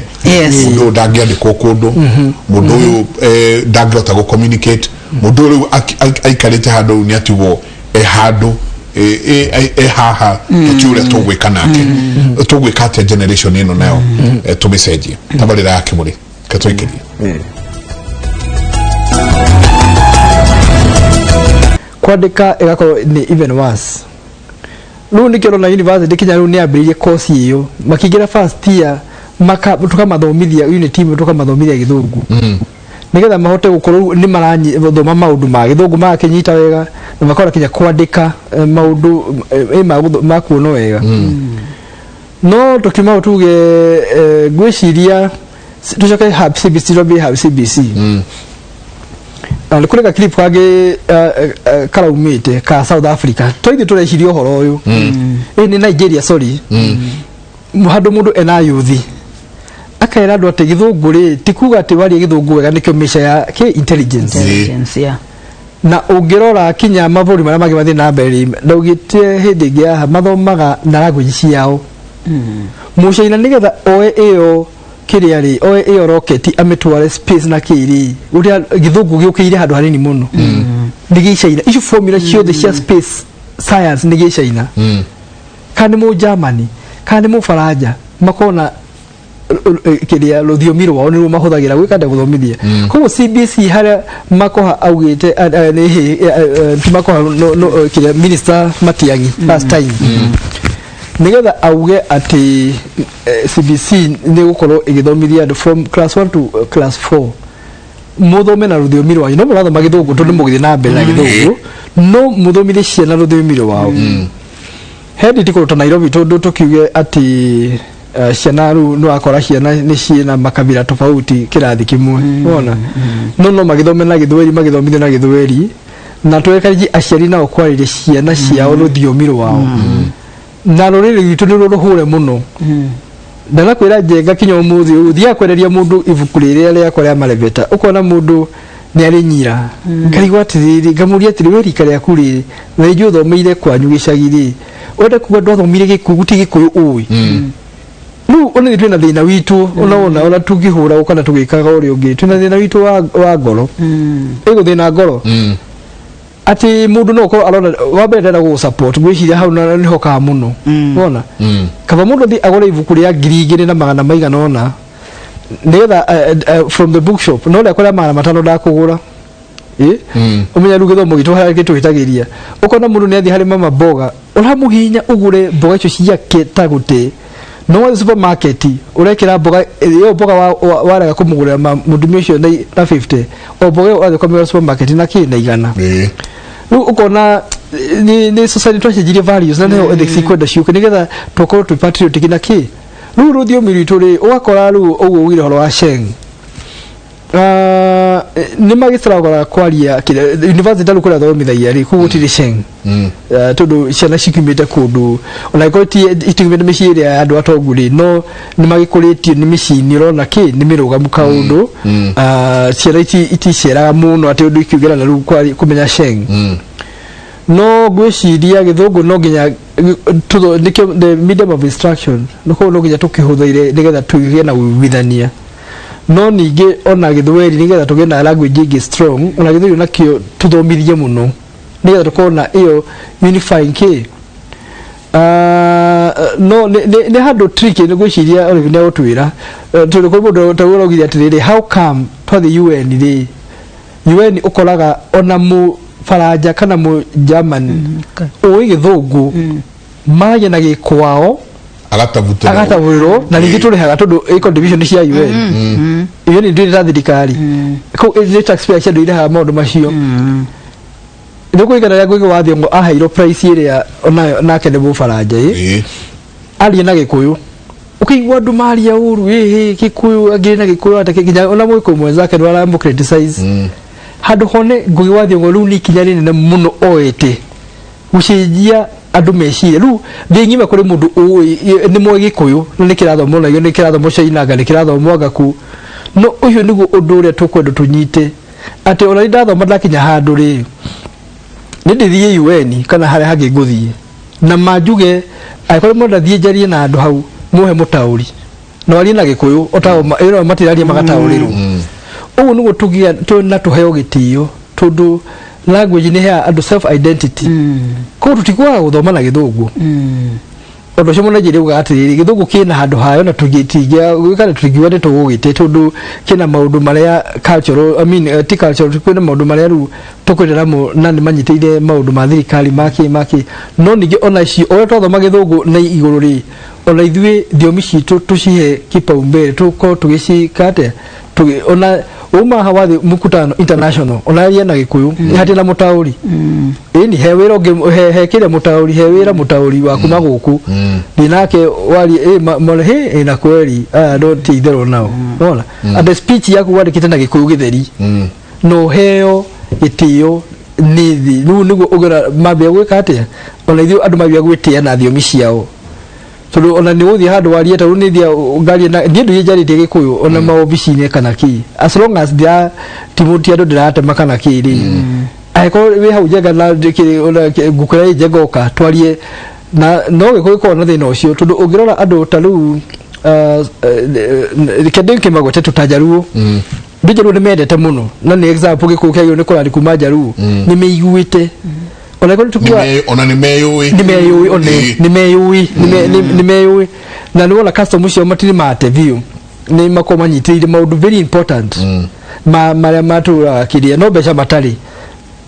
mundu ndangĩandĩkwo kũndũ mundu ũyũ ndangĩhota gũ communicate mundu ũyũ aikarĩte handũ nĩ atigwo handũ haha tuure tũgwĩka nake tũgwĩka atĩa generation ĩno nayo tũmĩcenjie tabarĩra ya Kĩmũrĩ katũikĩrie kwandĩka ĩgakorwo nĩ even worse rĩu nĩkĩo na university kinya rĩu nĩ ambĩrĩirie course ĩyo makĩingĩra first year tukamathomithia unit imwe tukamathomithia Gĩthũngũ nigetha mahote gukorwo ni maranyithoma maundu ma Gĩthũngũ magakinyita wega na makora kinya kwandĩka maundu ma kuona wega no tukima tuge gwiciria tucoke hub CBC robi hub CBC alikureka clip kage karaumite ka South Africa toithi tureciria horo uyu ni Nigeria sorry muhando mundu ena yuthi akaira andu ati Gĩthũngũ ri tikuga ati wari Gĩthũngũ wega nikyo misha ya intelligence ya na ungirora kinya maburi maria magi mathi na mbere ndaugite hindi ngia mathomaga na language ciao mushaina nigetha oe iyo kiria ri oe iyo rocket ametware space na kiri uria Gĩthũngũ giukire handu hanini muno ndigishaina icio formula ciothe cia space science ndigishaina kandi mu Germany kandi mu Faranja makona kiria rũthiomi rwao nĩruo mahũthagĩra gwĩkanda gũthomithia koguo CBC haria makoha augĩte makoha kiria minister Matiang'i last time nigetha auge ati CBC nĩ gũkorwo ĩgĩthomithia andũ from class 1 to class 4 muthome na rũthiomi rwao no mũrathoma Gĩthũngũ tondũ mũgĩthiĩ na mbere na Gĩthũngũ no mũthomithie ciana rũthiomi rwao hendi tikuruta Nairobi tondu tukiuge ati ciana ru no akora ciana ni ciena makabila tofauti kirathi kimwe wona no magithome na Gĩthweri magithomithio na Gĩthweri na twekaji aciari na okwarire ciana ciao rũthiomi rwao na rũrĩrĩ rwitũ nĩ rũhure mũno ndanakwĩra njenga kinya ũmũthĩ ũthia kwereria mũndũ ibuku rĩrĩa rĩakwa rĩa mareveta ukona mũndũ nĩ arĩ nyira ngaigua atĩrĩrĩ ngamuria atĩrĩ wĩrika rĩaku rĩrĩ na inyuĩ ũthomeire kwanyu gĩcagi-rĩ wenda kuga ndwathomire gĩkũyũ ti gĩkũyũ ũĩ rĩu ona nĩ twĩna thĩna witũ ona tũngĩhũra kana tũgĩkaga ũrĩa ũngĩ twĩna thĩna witũ wa ngoro ĩgũthĩna ngoro ati mundu no ko arona wabere ndenda go support gwiciria hau na niho ka muno wona kaba mundu thi agore ibuku ria 2,000 na magana maigana ona nigetha from the bookshop no le kwara magana matano da kugura umenya rugizo mu gitu harake tuhitagiria ukona mundu ni athi hari mama boga uramuhinya ugure boga icio ciake taguti no wa supermarket urekira boga yo boga waraga kumugurira mundumi ucio na 50 o boga wa kwa supermarket na kina igana ukona ni society twacenjirie values na neo ethics ikwenda ciuke nigetha tukorwo twi patriotic na ki riu ruthio miritu ri ugakora riu uguo ugire horo wa Sheng ni magĩtũragora kwaria university taru kũrĩa thomithagia rĩ kũu gũtirĩ Sheng tondũ ciana cikiumĩte kũndũ ona ikoti itigumĩte mĩciĩ ĩrĩa andũ atongu rĩ no nĩ magĩkũrĩtio nĩ mĩciĩ-inĩ ũrona kĩ nĩ mĩrũgamu kaũndũ ciana iticeraga mũno atĩ ũndũ ikiugĩra na rĩu kũmenya Sheng no gwĩciria gĩthũngũ no nginya nĩkĩo the medium of instruction no nginya tũkĩhũthĩre nĩgetha tũgĩe na ũiguithania no ningĩ ona gĩthweri nĩgetha tũgĩe na language ĩngĩ strong ona gĩthweri nakĩo tũthomithie mũno nĩgetha tũkorwo na ĩyo unifying kĩ no nĩ handũ tricky nĩ gwĩciria Olive nĩ agũtwĩra tondũ kwĩ mũndũ tagũrogire atĩrĩrĩ how come twathi UN rĩ UN ũkoraga ona Faranja kana mu German ũĩ gĩthũngũ magia na gĩkwao agatavuriro na ningĩ tũrĩhaga tondũ contribution cia UN iyo nĩ ndĩrĩ ta thirikari ko nĩ taxpayer cia ndĩrĩhaga maũndũ macio nĩ kũigana ya gwĩka wathiongo aheirwo price ĩrĩa ona nake nĩ Mũfaranja aria na gĩkũyũ ukigwa andũ maria ũru gĩkũyũ angĩ na gĩkũyũ atakinya ona mũikũ mwenzake nĩ aramũ criticize handũ hone ngugi wathiongo rĩu nĩ ikinya rĩnene mũno oete gucenjia andũ meciria rĩu thĩng'ima kũrĩ mũndũ ũĩ nĩ mwe gĩkũyũ na nĩ kĩrathomo na nĩ kĩrathomo Cainaga nĩ kĩrathomo Gaku no ũcio nĩguo ũndũ ũrĩa tũkwenda tũnyite atĩ ona ndathoma ndakinya handũ rĩ nĩ ndĩthiĩ UN kana harĩa hangĩ ngũthiĩ na manjuge aikorwo mũndũ athiĩ njarie na andũ hau muhe mũtaũri no arie na gĩkũyũ otaũma ĩno matiraria magataũrĩrwo ũguo nĩguo tũgĩa na tũheo gĩtĩo tondũ language nĩ ya andũ self identity ko tutikwaga gũthoma na gĩthũngũ ũndũ ũcio mũna njĩrĩ uga atĩrĩrĩ gĩthũngũ kĩna handũ hayo na tũgĩtigia gwĩkana tũtingiuga nĩ tũgũgĩte tondũ kĩna maũndũ marĩa cultural ti cultural kwĩna maũndũ marĩa rĩu tũkwendera mo na nĩ manyitĩire maũndũ ma thirikari maki no ningĩ ona icio ũrĩa twathoma gĩthũngũ na igũrũ rĩ ona ithuĩ thiomi citũ tũcihe kipaumbele tũkorwo tũgĩcikate ona uma hawathi mkutano international onaria na gĩkũyũ hati na mũtaũri ni he wĩra ũngĩ he kĩrĩa mũtaũri he wĩra mũtaũri wa kuma gũkũ dinake wali mole na kweli no ti itherũ nao ona and speech yaku wandĩkĩte na gĩkũyũ gĩtheri no heo gĩtĩo nithi nĩguo ũgera mambia gwĩka atĩa ona ithuĩ andũ mambia gwĩtĩa na thiomi ciao tondũ ona nĩ gũthiĩ handũ warie ta rĩu nĩ thia ngari na niĩ ndũ njarĩtie gĩkũyũ ona maobici-inĩ kana ki as long as dia timuti andũ ndiratema kana ki rĩ aiko wĩ hau njenga na ona ngũkũra njengoka twarie na no gĩkũyũ korwo na thĩna ũcio tondũ ũngĩrora andũ ta rĩu kĩndũ kĩmagwete tũtanjaruo ndĩnjaruo nĩ mendete mũno na nĩ example gĩkũyũ kĩagĩrĩirwo nĩ kũrari kuma njaruo nĩ mĩiguĩte ona ko tukua ona nĩ meyũĩ na nĩ wona customer cio matiri mate view nĩ makomanyitĩire maũndũ very important marĩa matũra kĩrĩa no mbeca matarĩ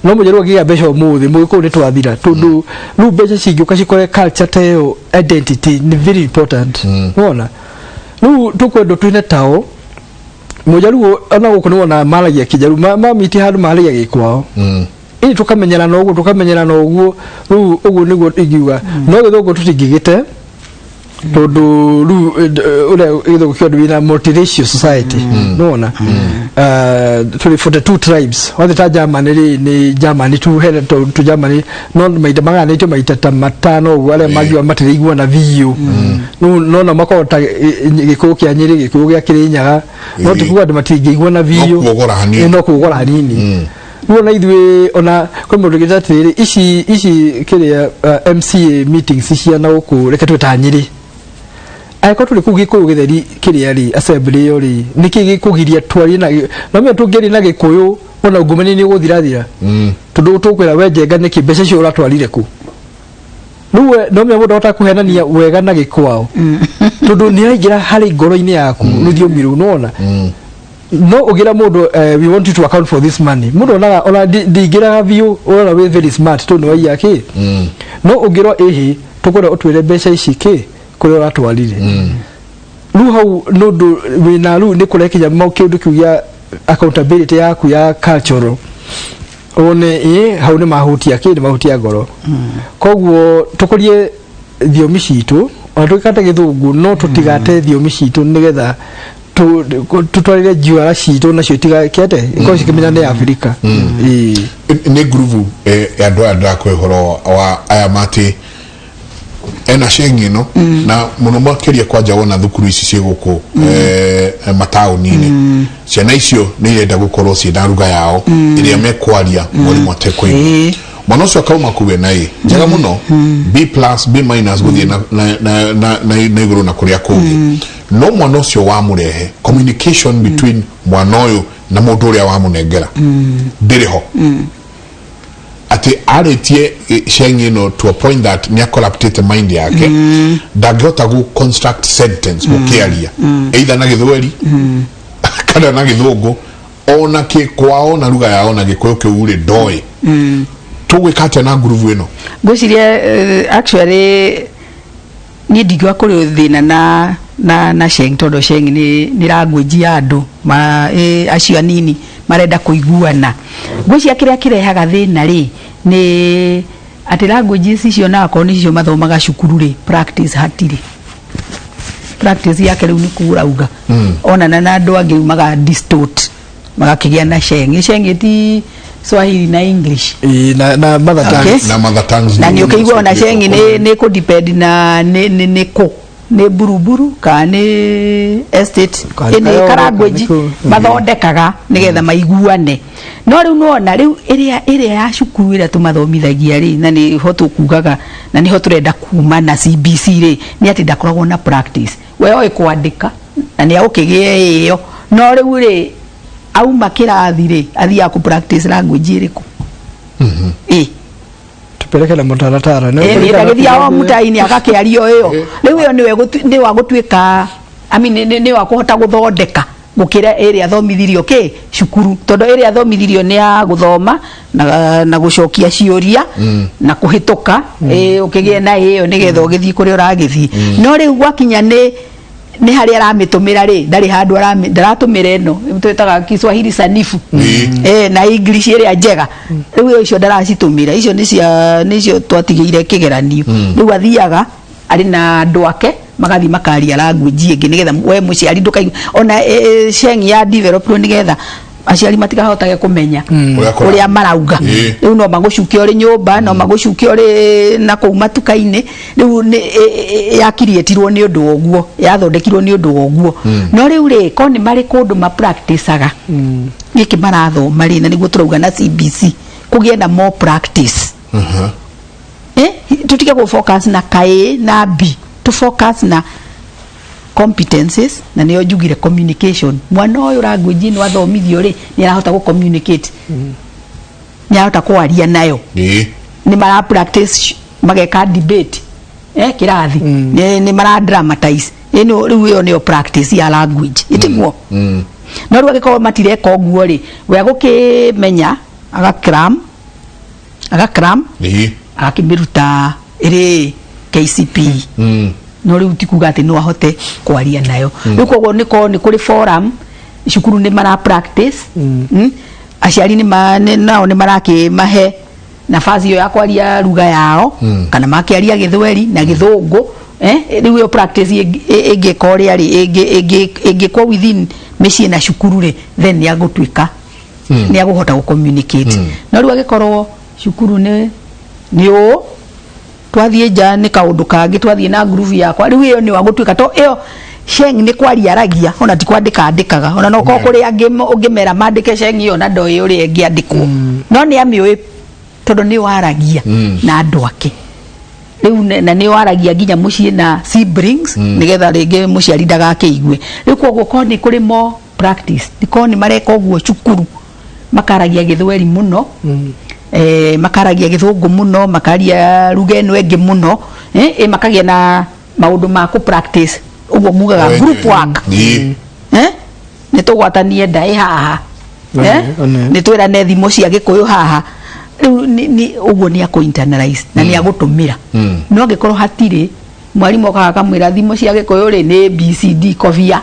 no mũjerũ agĩa mbeca ũmũthĩ mũgĩkũyũ nĩ twathira tondũ rĩu mbeca cingĩũka cikore culture ta ĩyo identity nĩ very important wona rĩu tũkwenda twĩne tao mũjerũ ona gũkũ nĩ wona maragia kĩjerũ mamiti handũ maragia gĩkwao ĩ tukamenyana na ũguo rĩu ũguo nĩguo ingiuga no gĩthũngũ tũtingĩgĩte tondu ru ule itho kiondu wina multiracial society nona 42 tribes othe ta Germany ni Germany tu hele to Germany non maita magana ito maita tamatano wale magiwa matirigwa na viyo nona makota gikuyu kia Nyeri gikuyu kia Kirinyaga no tukuwa matirigwa na viyo no kugora hanini Nona idwe ona kwa mundu gitatiri ici kiria MCA meetings cia na uku reka tweta Nyeri aiko tuli kugikuyu githeri kiria ri assembly yori niki gikugiria twari na no me tungeri na gikuyu ona ungumani ni guthirathira tundu tukwira wenjenga niki mbeca cio uratwarire ku nuwe no me mundu atakuhenania wega na gikwao tundu ni aingira hari ngoro-ini yaku nuthio miru nona no ugira mundu we want you to account for this money mundu ona ndigira view ona we very smart to no yake no ugira ehi tukora utwire mbeca ici ki kuri uratwarire ru hau nundu wina ru ni kurekinya mau kindu kiugia accountability yaku ya cultural one hau ni mahutia kindi mahutia ngoro koguo tukurie thiomi citu ona tukata githungu no tutigate thiomi citu nigetha tutwarire juara citu nacio tigakete ikoci kimenya ni Afrika ni groove ya ndo ndakwe horo wa aya mati ena shengino na muno makeria kwaja wona thukuru ici ciguku matauni-ini ciana icio ni irenda gukorwo ci na ruga yao iria mekwaria mwalimu atekwe mwana ucio akauma kuwe nai njega muno B+ B- guthie na iguru na kuria kungi no mwana ucio wa murehe communication between mwana uyu na mundu uria wa munengera ndiriho ati aretie shengino to a point that ni collapsed mind yake ndangihota gu construct sentence mukiaria either na githweri kana na githungu ona kikwao na ruga yao na gikuyu kiuri ndoi tugwikate na groove ino gwiciria actually ni ndigwa kuri thina na sheng todo sheng ni language ya andu ma acio anini marenda kuiguana gwiciria kiria kirehaga thina ri ni ati language icio na ko ni cio mathomaga cukuru ri practice hatiri practice yake riu ni kurauga ona na andu angi maga distort magakigia na sheng ti Swahili na English na mother tongue na mother tongues na ni ukiigwa na shengi ni ku depend na ni ko ni buruburu ka ni estate ni karagweji mathondekaga nigetha maiguane no riu nona riu iria ya cukuru ira tumathomithagia ri na ni ho tukugaga na ni ho turenda kuma na CBC ri ni ati ndakoragwo na practice we oi kwandika na ni ukigie iyo no riu ri auma kirathi ri athia ku practice language iriku tupeleke na mũtaratara no ndagithia wa mutaini agakiario iyo riu iyo ni wa gutwika ni wa kuhota guthondeka gukira area thomithirio ki cukuru tondu area thomithirio ni ya guthoma na gucokia ciuria na kuhituka ukigie na iyo nigetha ugithii kuri uragithii no riu gwakinya ni hari aramitumira ri ndari handu ndaratumira ino twetaga Kiswahili sanifu na English iri njega riu icio ndaracitumira icio nicio twatigeire kigeranio riu athiaga ari na andu ake magathi makaria language ingi nigetha we muciari ndukai ona sheng ya develop nigetha aciari matigahotage kumenya uria marauga riu no magucukia uri nyumba no magucukia uri na kou matuka-ini riu yakirietirwo ni undu oguo yathondekirwo ni undu oguo no riu ri ko ni mari kundu ma practiceaga giki marathoma ri na niguo turauga na CBC kugie na more practice tutige go focus na kae na B to focus na competencies na niyo jugire communication mwana uyu language ni wathomithio ri ni arahota ku communicate ni arahota kwaria nayo ni mara practice mageka debate kirathi ni mara dramatize ino riu yo niyo practice ya language itiguo no riu agiko matireka oguo ri we agukimenya agakram akimiruta iri KCP no riu tikuga ati no ahote kwaria nayo riu koguo ni kuri forum cukuru ni mara practice aciari ni nao ni maraki mahe nafasi yo ya kwaria ruga yao kana makiaria githweri na githungu riu yo practice ingikore ari ingikwa within meci na cukuru ri then ya gutwika ni aguhota gu communicate no riu agikorwo cukuru ni o twathie nja ni kaundu kangi twathie na groove yakwa riu iyo ni wagutwika to iyo sheng ni kwariaragia ona ti kwandika ona no kuri ungimera mandike sheng iyo na ndoi uri engiandikwo no ni amiwe tondu ni waragia na andu ake riu na ni waragia ginya mucii na siblings nigetha ringi muciari ndagakiigue riu koguo ko ni kuri mo practice diko ni mareka uguo cukuru makaragia githweri muno makaragia githungu muno makaria ruga eno engi muno makagia na maundu ma ku practice uguo mugaga group work ni tugwatanie ndai haha ni twira ne thimo cia gikuyu haha ni uguo ni ako internalize na ni agutumira no ngikorwo hatire mwarimu okaga kamwira thimo cia gikuyu ri ni BCD kofia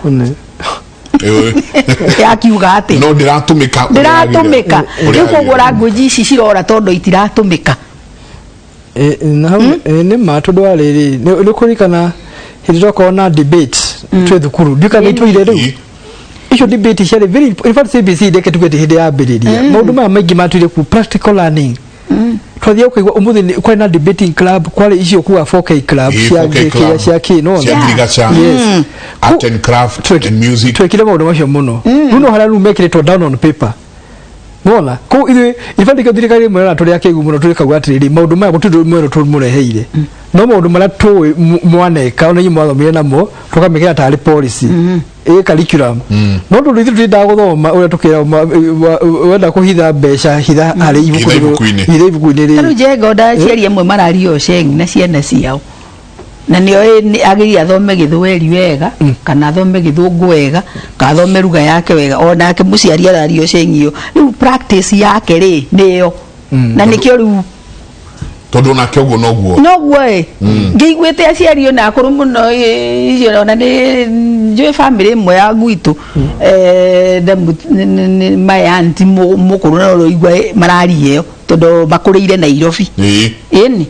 yakiuga ati no ndiratumika riu koguo language ici cirora tondu itiratumika ni matundu ariri ni kurikana hindi kona debate twe thukuru ndikana itwire riu icio debate ciari very in fact CBC ndeke tugete hindi ya mbiriria maundu maya maingi matwire ku practical learning twathia kuigwa umuthi kwa na debating club kwale icio kuwa 4K club cia kino yes art and craft and music twekire maundu macio muno nuno hararu mekiretwo down on paper bona ko ithe ifandika thirikari mwe na turi akegu muno turi kagwa atiriri maundu maya gutundu mwe turi mureheire no maundu mara tu mwaneka ona imwathomire namo tukamekera tari policy curriculum no ndu ithu ndaguthoma uria tukira wenda kuhitha mbeca hitha ari ibuku-ini ri taru jengo ndaciari amwe marario sheng na ciana ciao na nio agiri athome githweri wega kana athome githungu wega ka athome ruga yake wega ona ake muciari arario shengio riu practice yake ri niyo na nikio riu tondu na kiogo noguo ngiigwite aciari ona akuru muno icio ona ni njui family imwe ya gwitu my auntie mukuru na roigwa mararie tondu bakurire Nairobi ini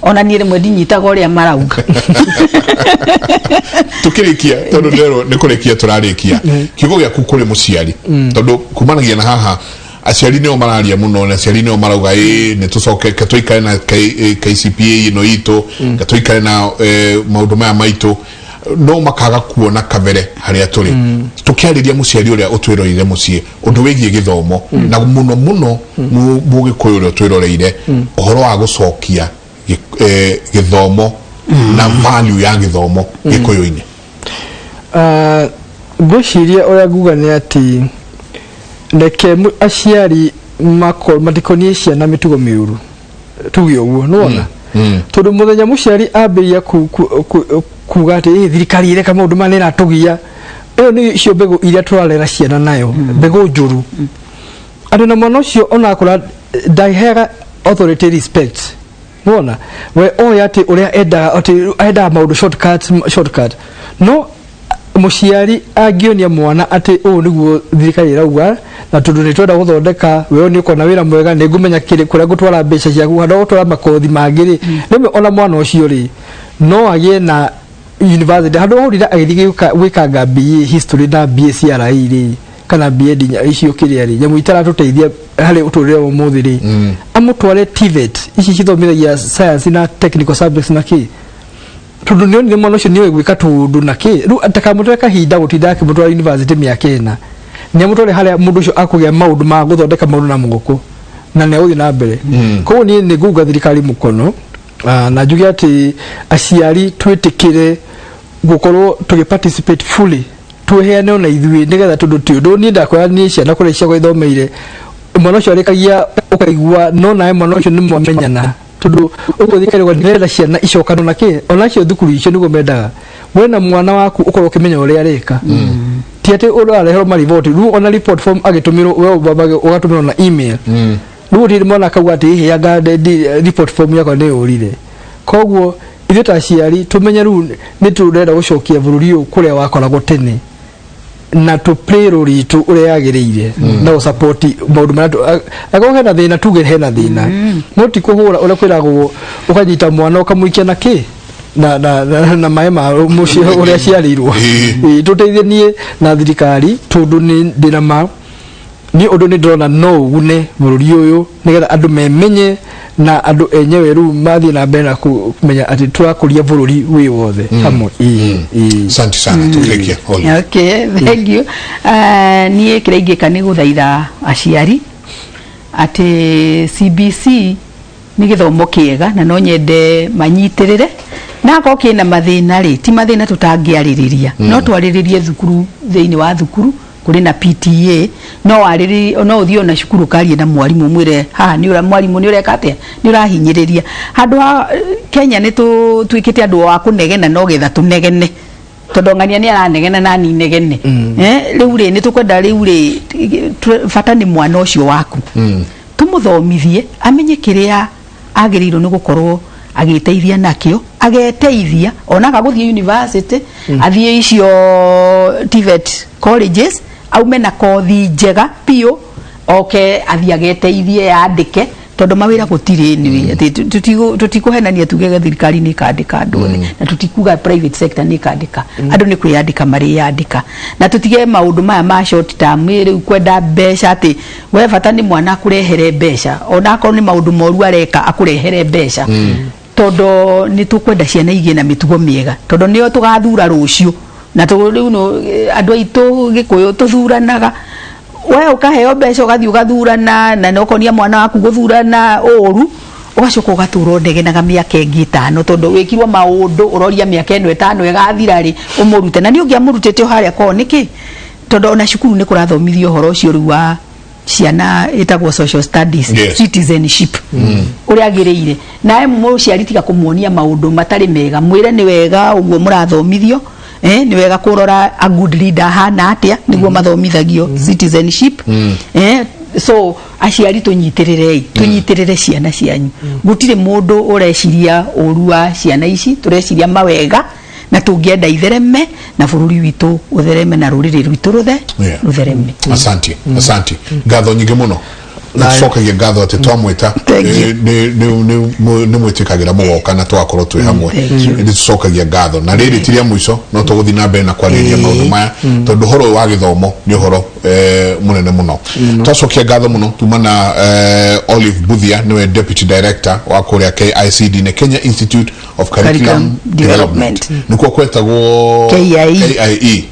ona ni rimwe ndinyitaga uria marauga tukirikia tondu ndero ni kurikia turarikia kiugo gyaku kuri muciari tondu kumanagia na haha aciari nio mararia muno na aciari nio marauga ni tucoke katuikare na KCPA ino itu katuikare na maundu maya maitu no makaga kuona kabere haria turi tukiariria muciari uria utwiroreire mucie undu wigie githomo na muno mugikuyu uria utwiroreire uhoro wa gucokia githomo na value ya githomo gikuyu-ini ngwiciria uria nguga ni ati ndeke aciari matikonie ciana mitugo miuru tuge uguo nuona tondu muthenya muciari ambiria kuga ati thirikari ireka maundu manira tugia iyo ni cio mbegu iria turarera ciana nayo mbegu njuru andu na mwana ucio ona akora ndaihega authority respect nuona we oyati uria enda maundu shortcut no muciari angionia mwana ati niguo thirikari irauga na tondu ni twenda guthondeka we ni ukona wira mwega ni ngumenya kire kuria gutwara mbeca ciaku handa gutwara makothi mangiri rimwe ona mwana ucio ri no agie na university hando hurira agithii gwikanga BA history na BA CRE ri kana BA dinya icio kiria ri nyamu itara tuteithia hari uturire wa muthi ri amutware TVET ici cithomithagia science na technical subjects na ki tondu ni mwana ucio niwe gwika tundu na ki ru atakamutware kahinda gutinda akimutwara university miaka ina ni amutware haria mundu ucio akugia maundu ma guthondeka maundu na muguku na ne uthi na mbere koguo ni nguga thirikari mukono na njuge ati aciari twitikire gukorwo tugiparticipate fully tweheane ona ithui nigetha tondu ti undu ni ndakwara ni ciana kuria cia githomeire mwana ucio arikagia ukaigua no nae mwana ucio ni mwamenyana tondu uko thikari ndirenda ciana icokano na ki ona cio thukuru icio niguo mendaga wena mwana waku ukorwo ukimenya uria areka ti ati urarehero ma report ru ona report form agitumirwo we babage ugatumirwo na email ru ri mwana akauga ati hianga report form yako ni urire koguo ithe ta ciari tumenye ru ni turenda gucokia bururi u kuria wakoragwo tene na to play role itu uria yagiriire na support maundu mara agohe na thina tuge hena thina no ti kuhura uria kwiragwo ukanyita mwana ukamuikia na ki na maĩ ma mũciĩ ũrĩa ciarĩirwo tũteithanie na thirikari tondũ nĩ ndĩna ma ni ũndũ nĩ ndĩrona no ũgune bũrũri ũyũ nĩgetha andũ memenye na andũ enyewe rĩu mathiĩ na mbere na kũmenya atĩ tũrakũria bũrũri wĩ wothe hamwe. Asante sana tukirekia. Okay, thank you. Niĩ kĩrĩa ingĩka nĩ gũthaitha aciari atĩ CBC nĩ gĩthomo kĩega na no nyende manyitĩrĩre na akorwo kĩna mathĩna rĩ ti mathĩna tũtangĩarĩrĩria no twarĩrĩrie thukuru thĩinĩ wa thukuru kuri na PTA no wariri no uthio na cukuru karie na mwarimu mwire ha ni ura mwarimu ni ureka atia ni urahinyiriria handu ha Kenya ni twikite andu wa kunegena no getha tunegene tondongania ni aranegena na ni negene riu ri ni tukwenda riu ri bata ni mwana ucio waku tumuthomithie amenye kiria agiriro ni gukorwo agiteithia nakio ageteithia ona akaguthie university athie icio TVET colleges aume na kothi njega pio athie ageteithie andike tondu mawira gutiri ni tutikuhenania tugege thirikari ni kandika andu na tutikuga private sector ni kandika andu ni kwiyandika mari yandika na tutige maundu maya ma short term riu kwenda besha ati we bata ni mwana kurehere besha ona akorwo ni maundu moru areka akurehere besha todo ni tukwenda ciana igĩ na mitugo miega todo nio tugathura rucio na riu no andu aitu gikuyu tuthuranaga we ukaheo mbeca ugathi ugathurana na nokonia mwana waku guthurana uru ugacoka ugatura ndegenaga miaka ĩngĩ 5 tondu wikirwo maundu uroria miaka ĩno 5 ĩgathira ri umurute na ni ungiamurutete haria ko niki tondu ona cukuru ni kurathomithio horo ucio riu wa ciana itagwo social studies citizenship uria agiriire nae muciari tiga kumuonia maundu matari mega mwire ni wega uguo murathomithio ni wega kurora a good leader hana atia niguo mathomithagio citizenship so aciari tunyitirire ciana cianyu gutire mundu ureciria urua ciana ici tureciria mawega na tungienda ithereme na bururi witu uthereme na ruriri rwitu ruthereme. Asante ngatho nyingi muno nacokagia ngatho ati twamwita ni mwitikagira mugoka na twakorwo twi hamwe ni tucokagia ngatho na riri tiria mwico no tuguthi na mbere na kwariria maundu maya tondu horo wa githomo ni horo munene muno twacokia ngatho muno tumana Olive Buthia niwe deputy director wa kuria KICD ne Kenya Institute of Curriculum Development nikuo kwetagwo KIE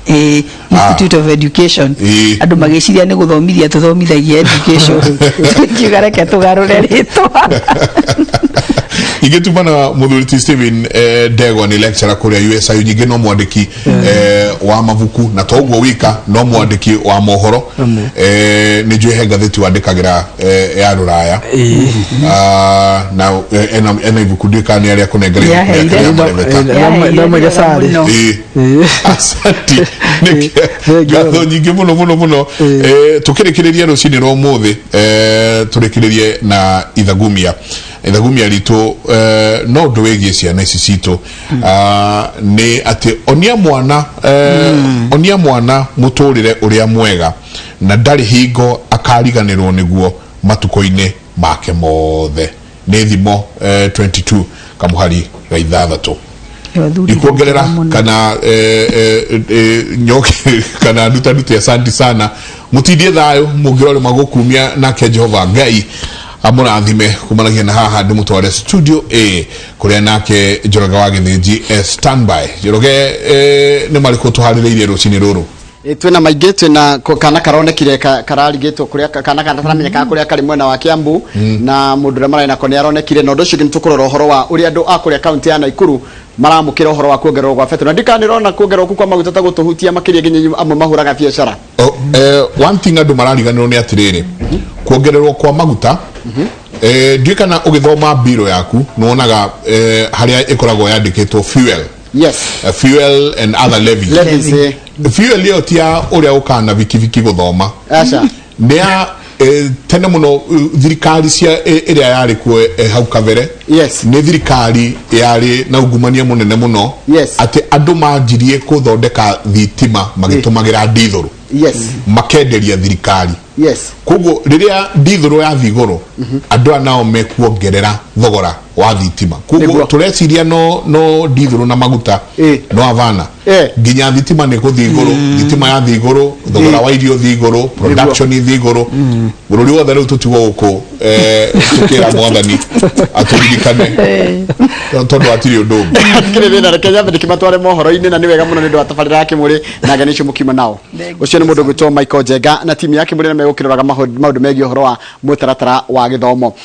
Institute of Education andu magiciria ni guthomithia tuthomithagia education kigareke tugarure ritwa igetumana muthuriti Steven Dego ni lecturer kuria USIU nyingi no mwandiki wa mabuku na toguo wika no mwandiki wa mohoro ni njue ngatheti wandikagira ya ruraya na ena ibuku ndikani aria kunengeria na magasari asante ngatho nyingi muno tukirikireria rucini ro muthi turikiririe na ithagumia ritu no ndwegie ciana ici citu ni ati onia mwana muturire uria mwega na ndari hingo akariganirwo niguo matuko-ini make mothe ni thimo 22 kamuhari ga ithathatu ikuongerera kana nyoke kana nduta asante sana mutindie thayo mungirore magukumia nake Jehova Ngai amurathime kumaragia na haha ndimutware studio kuria nake Njoroge wa Githinji standby Njoroge ni mariko tuhaririirie rucini ruru twina maingi twina kana karonekire kararigitwo kuria kana taramenyeka kuria kari mwena wa Kiambu na mundure marai nako ni aronekire no ndocio nitukurora horo wa uria andu akuria county ya Naikuru maramukira horo wa kuongererwo gwa fetu na ndikanirona kuongererwo kwa maguta ta gutuhutia makiria nginya amwe mahuraga biashara one thing andu marariganirwo ni atiriri kuongererwo kwa maguta ndikana ugithoma biro yaku nuonaga haria ikoragwo yandikitwo fuel fuel and other levies fuel yo tia uria ukana vikiviki guthoma acha nia tene muno thirikari cia iria yari ku hau kavere ni thirikari yari na ugumania munene muno ati andu manjirie kuthondeka thitima magitumagira ndithuru makenderia thirikari kugo riria ndithuru ya thiguru andu anao mekuongerera thogora wa thitima kuguo tureciria no dithuru na maguta no avana nginya thitima ni guthi iguru thitima ya thi iguru thogora wa irio thi iguru production thi iguru bururi wothe riu tutigo guku tukira mwathani aturirikane tondu atiri undu kire thina reke nyambe ndikimatware mohoro-ini na ni wega muno ni ndu atabarira yake muri na ngani cio mukima nao ucio ni mundu gwitwo Michael Jenga na timu yake muri na megukiriraga maundu megi uhoro wa mũtaratara wa githomo.